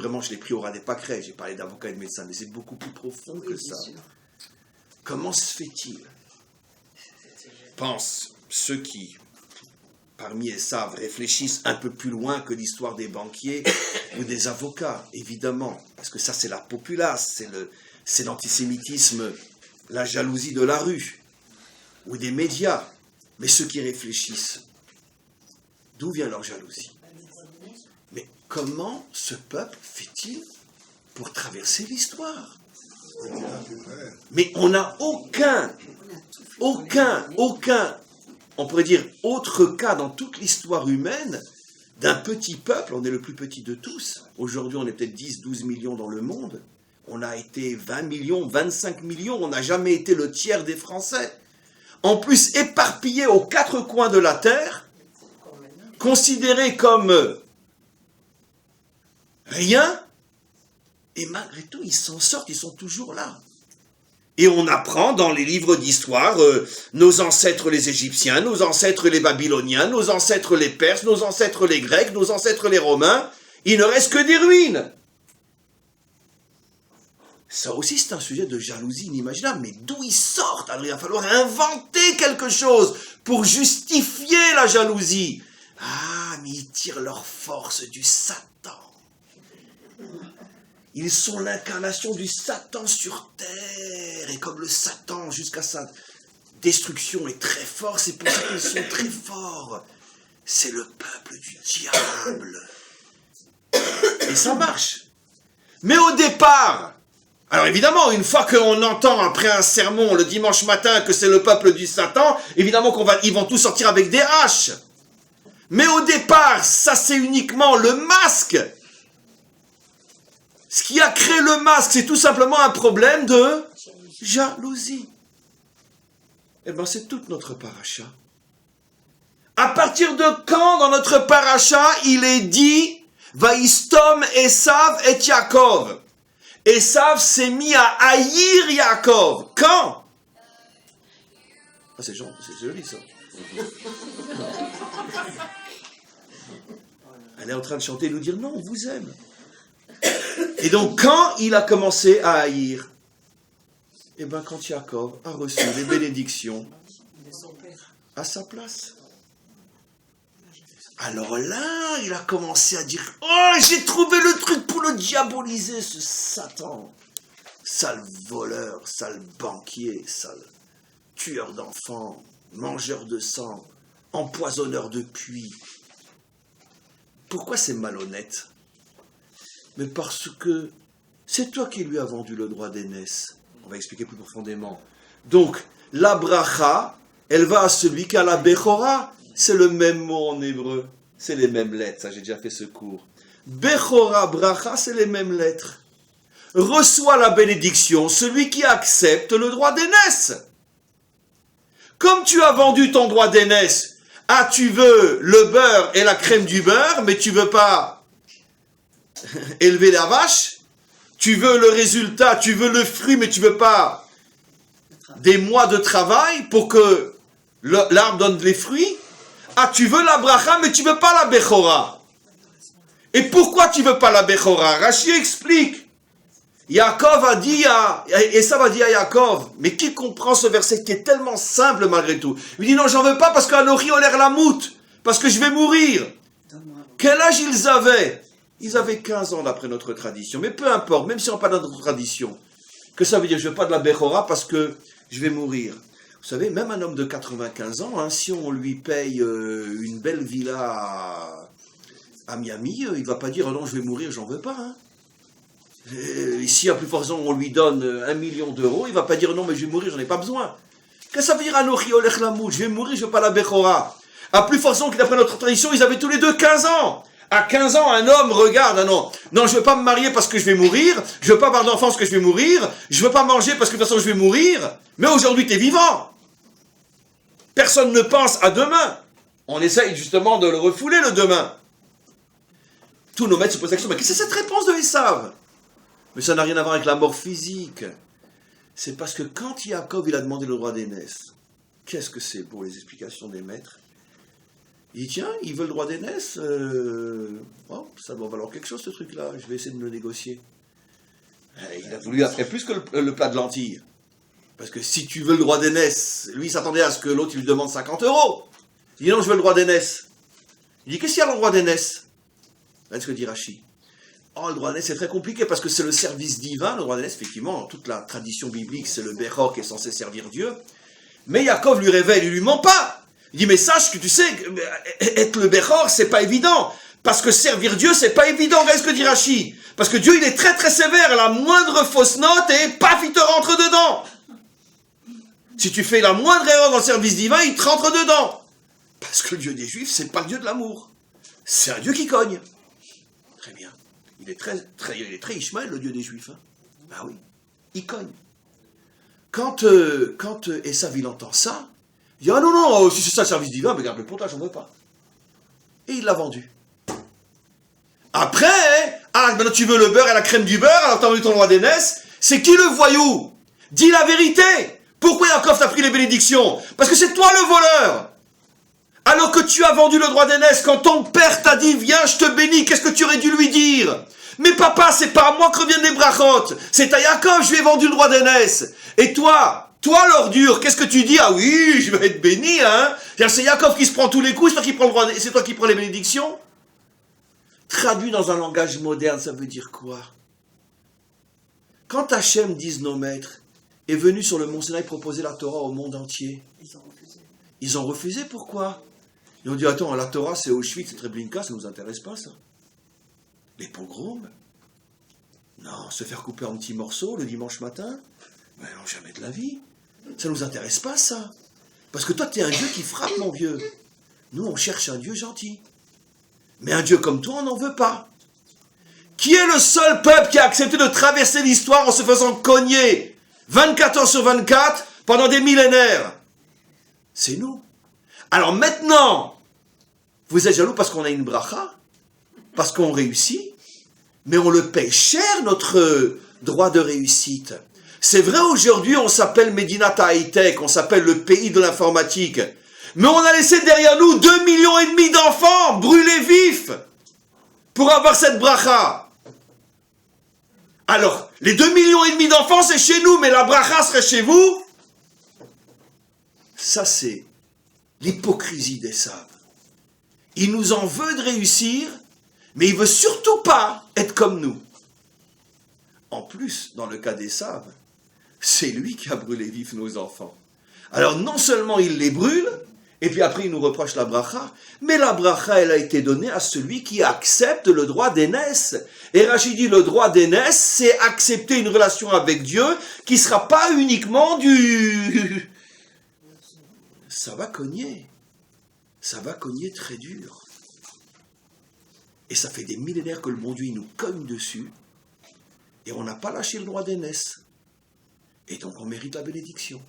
au ras des pâquerettes, j'ai parlé d'avocats et de médecins, mais c'est beaucoup plus profond que ça. Comment se fait-il? Pense ceux qui, parmi eux savent, réfléchissent un peu plus loin que l'histoire des banquiers ou des avocats, évidemment, parce que ça c'est la populace, c'est l'antisémitisme, la jalousie de la rue, ou des médias. Mais ceux qui réfléchissent, d'où vient leur jalousie? Mais comment ce peuple fait-il pour traverser l'histoire? Mais on n'a aucun, on pourrait dire, autre cas dans toute l'histoire humaine d'un petit peuple. On est le plus petit de tous. Aujourd'hui, on est peut-être 10, 12 millions dans le monde. On a été 20 millions, 25 millions. On n'a jamais été le tiers des Français. En plus, éparpillés aux 4 coins de la terre, considérés comme rien, et malgré tout, ils s'en sortent, ils sont toujours là. Et on apprend dans les livres d'histoire nos ancêtres les Égyptiens, nos ancêtres les Babyloniens, nos ancêtres les Perses, nos ancêtres les Grecs, nos ancêtres les Romains. Il ne reste que des ruines. Ça aussi, c'est un sujet de jalousie inimaginable. Mais d'où ils sortent? Alors il va falloir inventer quelque chose pour justifier la jalousie. Ah, mais ils tirent leur force du Satan. Ils sont l'incarnation du Satan sur terre. Et comme le Satan, jusqu'à sa destruction, est très fort, c'est pour ça qu'ils sont très forts. C'est le peuple du diable. Et ça marche. Mais au départ, alors évidemment, une fois qu'on entend après un sermon le dimanche matin que c'est le peuple du Satan, évidemment ils vont tous sortir avec des haches. Mais au départ, ça c'est uniquement le masque. Ce qui a créé le masque, c'est tout simplement un problème de jalousie. Eh bien, c'est toute notre paracha. À partir de quand, dans notre paracha, il est dit « Vaïstom Esav et Yaakov ». Esav s'est mis à haïr Yaakov. Quand? Ah, c'est joli, ça. Elle est en train de chanter et nous dire « Non, on vous aime ». Et donc, quand il a commencé à haïr? Eh bien, quand Yaakov a reçu les bénédictions à sa place. Alors là, il a commencé à dire « Oh, j'ai trouvé le truc pour le diaboliser, ce Satan. Sale voleur, sale banquier, sale tueur d'enfants, mangeur de sang, empoisonneur de puits. » Pourquoi c'est malhonnête? Mais parce que c'est toi qui lui as vendu le droit d'aînesse. On va expliquer plus profondément. Donc, la bracha, elle va à celui qui a la bechora. C'est le même mot en hébreu. C'est les mêmes lettres. Ça, j'ai déjà fait ce cours. Bechora, bracha, c'est les mêmes lettres. Reçoit la bénédiction celui qui accepte le droit d'aînesse. Comme tu as vendu ton droit d'aînesse, tu veux le beurre et la crème du beurre, mais tu veux pas élever la vache, tu veux le résultat, tu veux le fruit, mais tu veux pas des mois de travail pour que l'arbre donne les fruits. Tu veux la bracha, mais tu veux pas la bechora. Et pourquoi tu veux pas la bechora? Rashi explique. Yaakov a dit Esav a dit à Yaakov, mais qui comprend ce verset qui est tellement simple malgré tout? Il dit non, j'en veux pas parce qu'Anochi olair lamout, parce que je vais mourir. Quel âge ils avaient? Ils avaient 15 ans d'après notre tradition. Mais peu importe, même si on n'a pas notre tradition. Que ça veut dire? Je ne veux pas de la Bechora parce que je vais mourir. Vous savez, même un homme de 95 ans, si on lui paye une belle villa à Miami, il ne va pas dire « Non, je vais mourir, j'en veux pas. » Ici, à plus forte raison, on lui donne 1 million d'euros, il ne va pas dire « Non, mais je vais mourir, j'en ai pas besoin. » Qu'est-ce que ça veut dire « Anochi olech lamout » Je vais mourir, je ne veux pas la Bechora. À plus forte raison que d'après notre tradition, ils avaient tous les deux 15 ans. À 15 ans, un homme regarde, non, je ne veux pas me marier parce que je vais mourir, je ne veux pas avoir d'enfants parce que je vais mourir, je ne veux pas manger parce que de toute façon je vais mourir, mais aujourd'hui tu es vivant. Personne ne pense à demain. On essaye justement de le refouler le demain. Tous nos maîtres se posent la question, mais qu'est-ce que c'est cette réponse de Esav? Mais ça n'a rien à voir avec la mort physique. C'est parce que quand Yaakov il a demandé le droit d'aînesse, qu'est-ce que c'est pour les explications des maîtres? Il dit, tiens, il veut le droit d'aînesse, ça doit valoir quelque chose ce truc-là, je vais essayer de me le négocier. Il a voulu après plus que le plat de lentilles. Parce que si tu veux le droit d'aînesse, lui il s'attendait à ce que l'autre il lui demande 50 €. Il dit non, je veux le droit d'aînesse. Il dit, qu'est-ce qu'il y a dans le droit d'aînesse? Regardez ce que dit Rashi. Le droit d'aînesse c'est très compliqué parce que c'est le service divin, le droit d'aînesse, effectivement, toute la tradition biblique, c'est le Bechor qui est censé servir Dieu. Mais Yaakov lui révèle, il lui ment pas. Il dit, mais sache que tu sais, être le Bechor, c'est pas évident. Parce que servir Dieu, c'est pas évident. Regardez ce que dit Rashi. Parce que Dieu, il est très très sévère. La moindre fausse note et paf, il te rentre dedans. Si tu fais la moindre erreur dans le service divin, il te rentre dedans. Parce que le Dieu des Juifs, c'est pas le Dieu de l'amour. C'est un Dieu qui cogne. Très bien. Il est très Ishmaël, le Dieu des Juifs. Ben oui, il cogne. Quand Esav, il entend ça, il dit, non, si c'est ça le service divin, mais garde-le pour toi, j'en veux pas. Et il l'a vendu. Après, maintenant tu veux le beurre et la crème du beurre, alors tu as vendu ton droit d'aînesse, c'est qui le voyou? Dis la vérité. Pourquoi Yaakov t'a pris les bénédictions? Parce que c'est toi le voleur. Alors que tu as vendu le droit d'aînesse, quand ton père t'a dit, viens, je te bénis, qu'est-ce que tu aurais dû lui dire? Mais papa, c'est pas à moi que reviennent les brachot, c'est à Yaakov, je lui ai vendu le droit d'aînesse. Et toi l'ordure, qu'est-ce que tu dis? Ah oui, je vais être béni, hein? C'est Yaakov qui se prend tous les coups, c'est toi qui prends les bénédictions? Traduit dans un langage moderne, ça veut dire quoi? Quand Hachem, disent nos maîtres, est venu sur le mont Sinaï proposer la Torah au monde entier, ils ont refusé, pourquoi? Ils ont dit, attends, la Torah c'est Auschwitz, c'est Treblinka, ça ne nous intéresse pas ça. Les pogroms? Non, se faire couper en petits morceaux le dimanche matin? Mais non, jamais de la vie. Ça ne nous intéresse pas ça. Parce que toi tu es un Dieu qui frappe, mon vieux. Nous on cherche un Dieu gentil. Mais un Dieu comme toi on n'en veut pas. Qui est le seul peuple qui a accepté de traverser l'histoire en se faisant cogner 24 heures sur 24 pendant des millénaires? C'est nous. Alors maintenant, vous êtes jaloux parce qu'on a une bracha, parce qu'on réussit, mais on le paye cher, notre droit de réussite. C'est vrai, aujourd'hui, on s'appelle Medinata High-Tech, on s'appelle le pays de l'informatique, mais on a laissé derrière nous 2,5 millions d'enfants brûlés vifs pour avoir cette bracha. Alors, les 2,5 millions d'enfants, c'est chez nous, mais la bracha serait chez vous? Ça, c'est l'hypocrisie d'Esav. Il nous en veut de réussir, mais il veut surtout pas être comme nous. En plus, dans le cas d'Esav, c'est lui qui a brûlé vif nos enfants. Alors non seulement il les brûle, et puis après il nous reproche la bracha, mais la bracha, elle a été donnée à celui qui accepte le droit d'aînesse. Et Rachid dit, le droit d'aînesse, c'est accepter une relation avec Dieu qui ne sera pas uniquement du... Ça va cogner très dur. Et ça fait des millénaires que le bon Dieu il nous cogne dessus, et on n'a pas lâché le droit d'aînesse. Et donc on mérite la bénédiction.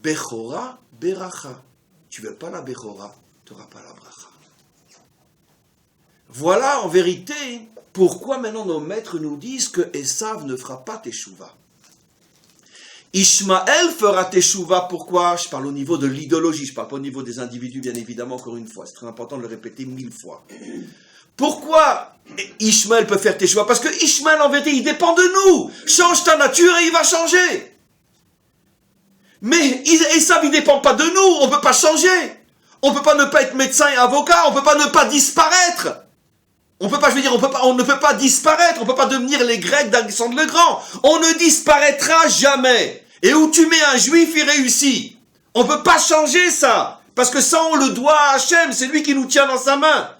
Bechora, beracha. Tu veux pas la bechora, tu n'auras pas la bracha. Voilà en vérité pourquoi maintenant nos maîtres nous disent que Esav ne fera pas teshuva. Ishmaël fera teshuva, pourquoi? Je parle au niveau de l'idéologie, je ne parle pas au niveau des individus, bien évidemment, encore une fois. C'est très important de le répéter 1000 fois. Pourquoi Ishmaël peut faire teshuva? Parce que Ishmaël, en vérité, il dépend de nous. Change ta nature et il va changer. Mais Esav, il ne dépend pas de nous, on ne peut pas changer. On ne peut pas ne pas être médecin et avocat, on ne peut pas ne pas disparaître. On ne peut pas disparaître, on ne peut pas devenir les Grecs d'Alexandre le Grand. On ne disparaîtra jamais. Et où tu mets un juif, il réussit. On ne peut pas changer ça. Parce que ça, on le doit à Hachem, c'est lui qui nous tient dans sa main.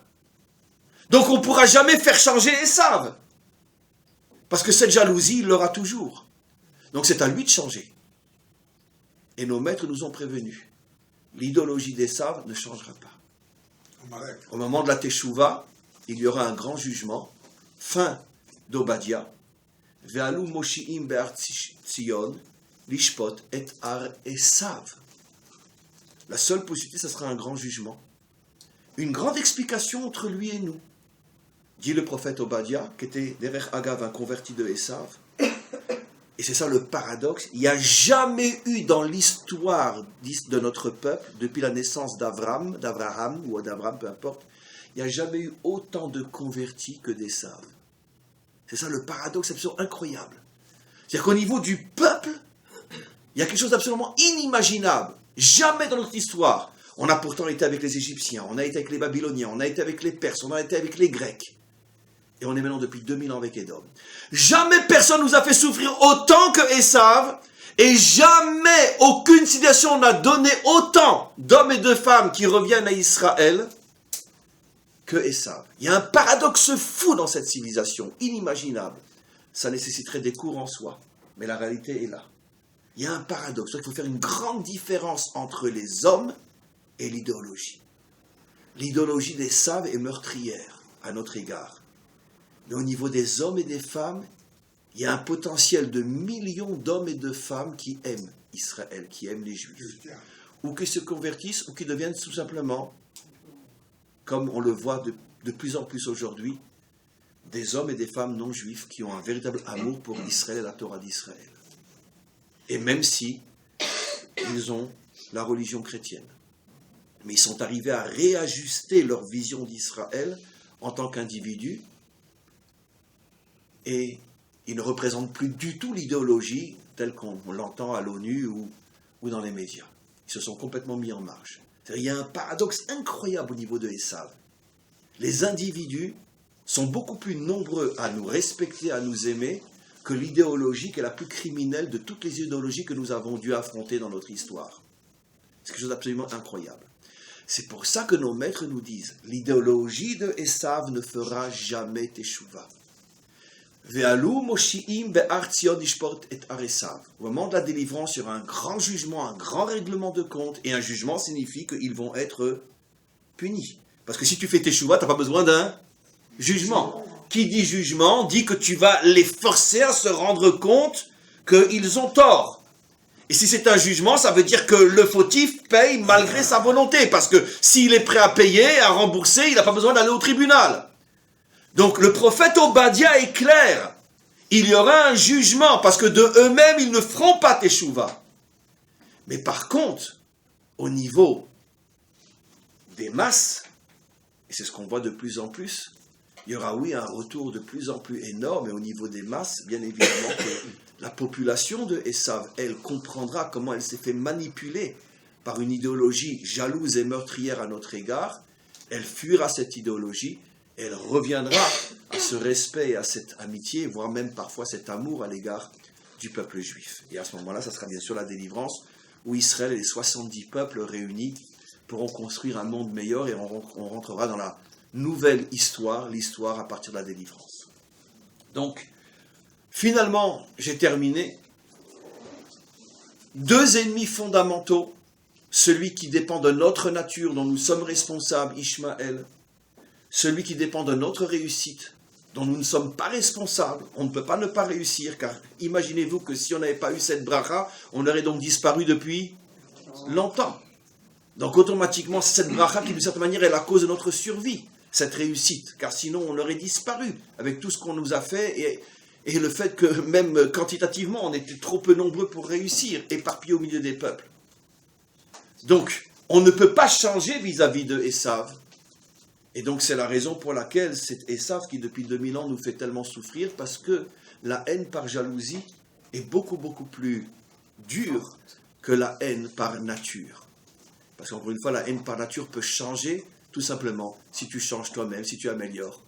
Donc on ne pourra jamais faire changer Esav. Parce que cette jalousie, il l'aura toujours. Donc c'est à lui de changer. Et nos maîtres nous ont prévenus. L'idéologie d'Esav ne changera pas. Au moment de la Teshuvah, il y aura un grand jugement, fin d'Obadia, Ve'alu Moshiim be'ar Tzion, lishpot et ar Esav. La seule possibilité, ce sera un grand jugement. Une grande explication entre lui et nous. Dit le prophète Obadia, qui était derrière Agav, un converti de Esav. Et c'est ça le paradoxe. Il n'y a jamais eu dans l'histoire de notre peuple, depuis la naissance d'Abraham ou d'Abraham, peu importe, il n'y a jamais eu autant de convertis que d'Esav. C'est ça le paradoxe absolument incroyable. C'est-à-dire qu'au niveau du peuple, il y a quelque chose d'absolument inimaginable. Jamais dans notre histoire. On a pourtant été avec les Égyptiens, on a été avec les Babyloniens, on a été avec les Perses, on a été avec les Grecs. Et on est maintenant depuis 2000 ans avec Édom. Jamais personne nous a fait souffrir autant que Esav, et jamais aucune civilisation n'a donné autant d'hommes et de femmes qui reviennent à Israël que Esav. Il y a un paradoxe fou dans cette civilisation, inimaginable. Ça nécessiterait des cours en soi, mais la réalité est là. Il y a un paradoxe, il faut faire une grande différence entre les hommes et l'idéologie. L'idéologie d'Esav est meurtrière à notre égard. Mais au niveau des hommes et des femmes, il y a un potentiel de millions d'hommes et de femmes qui aiment Israël, qui aiment les Juifs, ou qui se convertissent, ou qui deviennent tout simplement, comme on le voit de plus en plus aujourd'hui, des hommes et des femmes non juifs qui ont un véritable amour pour Israël et la Torah d'Israël. Et même si ils ont la religion chrétienne. Mais ils sont arrivés à réajuster leur vision d'Israël en tant qu'individus et ils ne représentent plus du tout l'idéologie telle qu'on l'entend à l'ONU ou dans les médias. Ils se sont complètement mis en marche. Il y a un paradoxe incroyable au niveau de Esav. Les individus sont beaucoup plus nombreux à nous respecter, à nous aimer, que l'idéologie qui est la plus criminelle de toutes les idéologies que nous avons dû affronter dans notre histoire. C'est quelque chose d'absolument incroyable. C'est pour ça que nos maîtres nous disent, l'idéologie de Esav ne fera jamais teshuva. Ve'alu moshi'im be'ar Tzion ishport et ar Esav. Au moment de la délivrance, il y aura un grand jugement, un grand règlement de compte, et un jugement signifie qu'ils vont être punis. Parce que si tu fais teshuva, tu n'as pas besoin d'un jugement. Qui dit jugement, dit que tu vas les forcer à se rendre compte qu'ils ont tort. Et si c'est un jugement, ça veut dire que le fautif paye malgré sa volonté, parce que s'il est prêt à payer, à rembourser, il n'a pas besoin d'aller au tribunal. Donc le prophète Obadiah est clair, il y aura un jugement, parce que de eux-mêmes, ils ne feront pas teshuva. Mais par contre, au niveau des masses, et c'est ce qu'on voit de plus en plus, il y aura oui un retour de plus en plus énorme, et au niveau des masses, bien évidemment que la population de Esav, elle comprendra comment elle s'est fait manipuler par une idéologie jalouse et meurtrière à notre égard, elle fuira cette idéologie, et elle reviendra à ce respect et à cette amitié, voire même parfois cet amour à l'égard du peuple juif. Et à ce moment-là, ça sera bien sûr la délivrance, où Israël et les 70 peuples réunis pourront construire un monde meilleur, et on rentrera dans la nouvelle histoire, l'histoire à partir de la délivrance. Donc, finalement, j'ai terminé. 2 ennemis fondamentaux, celui qui dépend de notre nature, dont nous sommes responsables, Ishmaël, celui qui dépend de notre réussite, dont nous ne sommes pas responsables, on ne peut pas ne pas réussir, car imaginez-vous que si on n'avait pas eu cette bracha, on aurait donc disparu depuis longtemps. Donc automatiquement, cette bracha qui d'une certaine manière est la cause de notre survie, cette réussite, car sinon on aurait disparu avec tout ce qu'on nous a fait et le fait que même quantitativement on était trop peu nombreux pour réussir, éparpillés au milieu des peuples. Donc on ne peut pas changer vis-à-vis de Esav, et donc c'est la raison pour laquelle c'est Esav qui depuis 2000 ans nous fait tellement souffrir, parce que la haine par jalousie est beaucoup plus dure que la haine par nature. Parce qu'encore une fois, la haine par nature peut changer tout simplement si tu changes toi-même, si tu améliores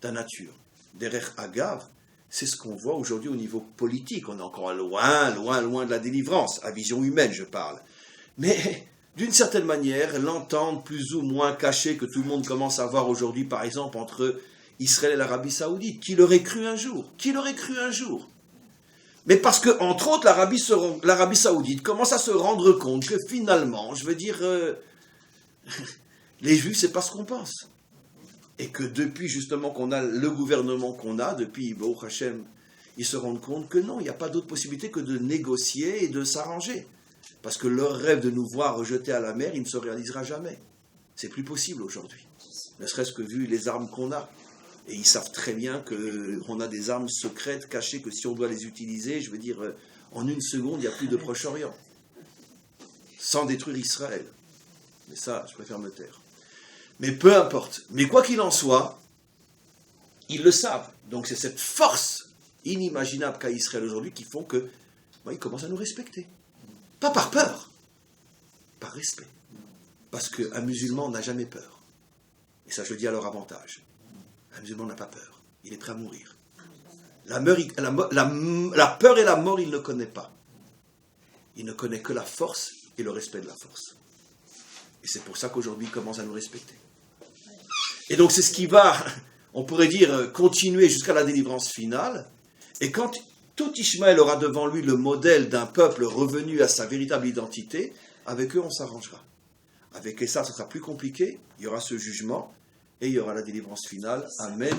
ta nature. Derrière Agav, c'est ce qu'on voit aujourd'hui au niveau politique. On est encore loin de la délivrance, à vision humaine je parle. Mais d'une certaine manière, l'entente plus ou moins cachée que tout le monde commence à voir aujourd'hui, par exemple, entre Israël et l'Arabie Saoudite. Qui l'aurait cru un jour? Mais parce que, entre autres, l'Arabie Saoudite commence à se rendre compte que finalement, je veux dire, les Juifs, c'est pas ce qu'on pense. Et que depuis justement qu'on a le gouvernement qu'on a, depuis Baruch Hashem, ils se rendent compte que non, il n'y a pas d'autre possibilité que de négocier et de s'arranger. Parce que leur rêve de nous voir rejetés à la mer, il ne se réalisera jamais. C'est plus possible aujourd'hui. Ne serait-ce que vu les armes qu'on a. Et ils savent très bien qu'on a des armes secrètes, cachées, que si on doit les utiliser, je veux dire, en 1 seconde, il n'y a plus de Proche-Orient. Sans détruire Israël. Mais ça, je préfère me taire. Mais peu importe. Mais quoi qu'il en soit, ils le savent. Donc c'est cette force inimaginable qu'a Israël aujourd'hui qui font que ils commencent à nous respecter. Pas par peur, par respect. Parce qu'un musulman n'a jamais peur. Et ça, je le dis à leur avantage. Un musulman n'a pas peur. Il est prêt à mourir. La peur et la mort, il ne connaît pas. Il ne connaît que la force et le respect de la force. Et c'est pour ça qu'aujourd'hui, il commence à nous respecter. Et donc, c'est ce qui va, on pourrait dire, continuer jusqu'à la délivrance finale. Et quand tout Ishmaël aura devant lui le modèle d'un peuple revenu à sa véritable identité, avec eux, on s'arrangera. Avec Esav, ça sera plus compliqué. Il y aura ce jugement. Et il y aura la délivrance finale. Amen.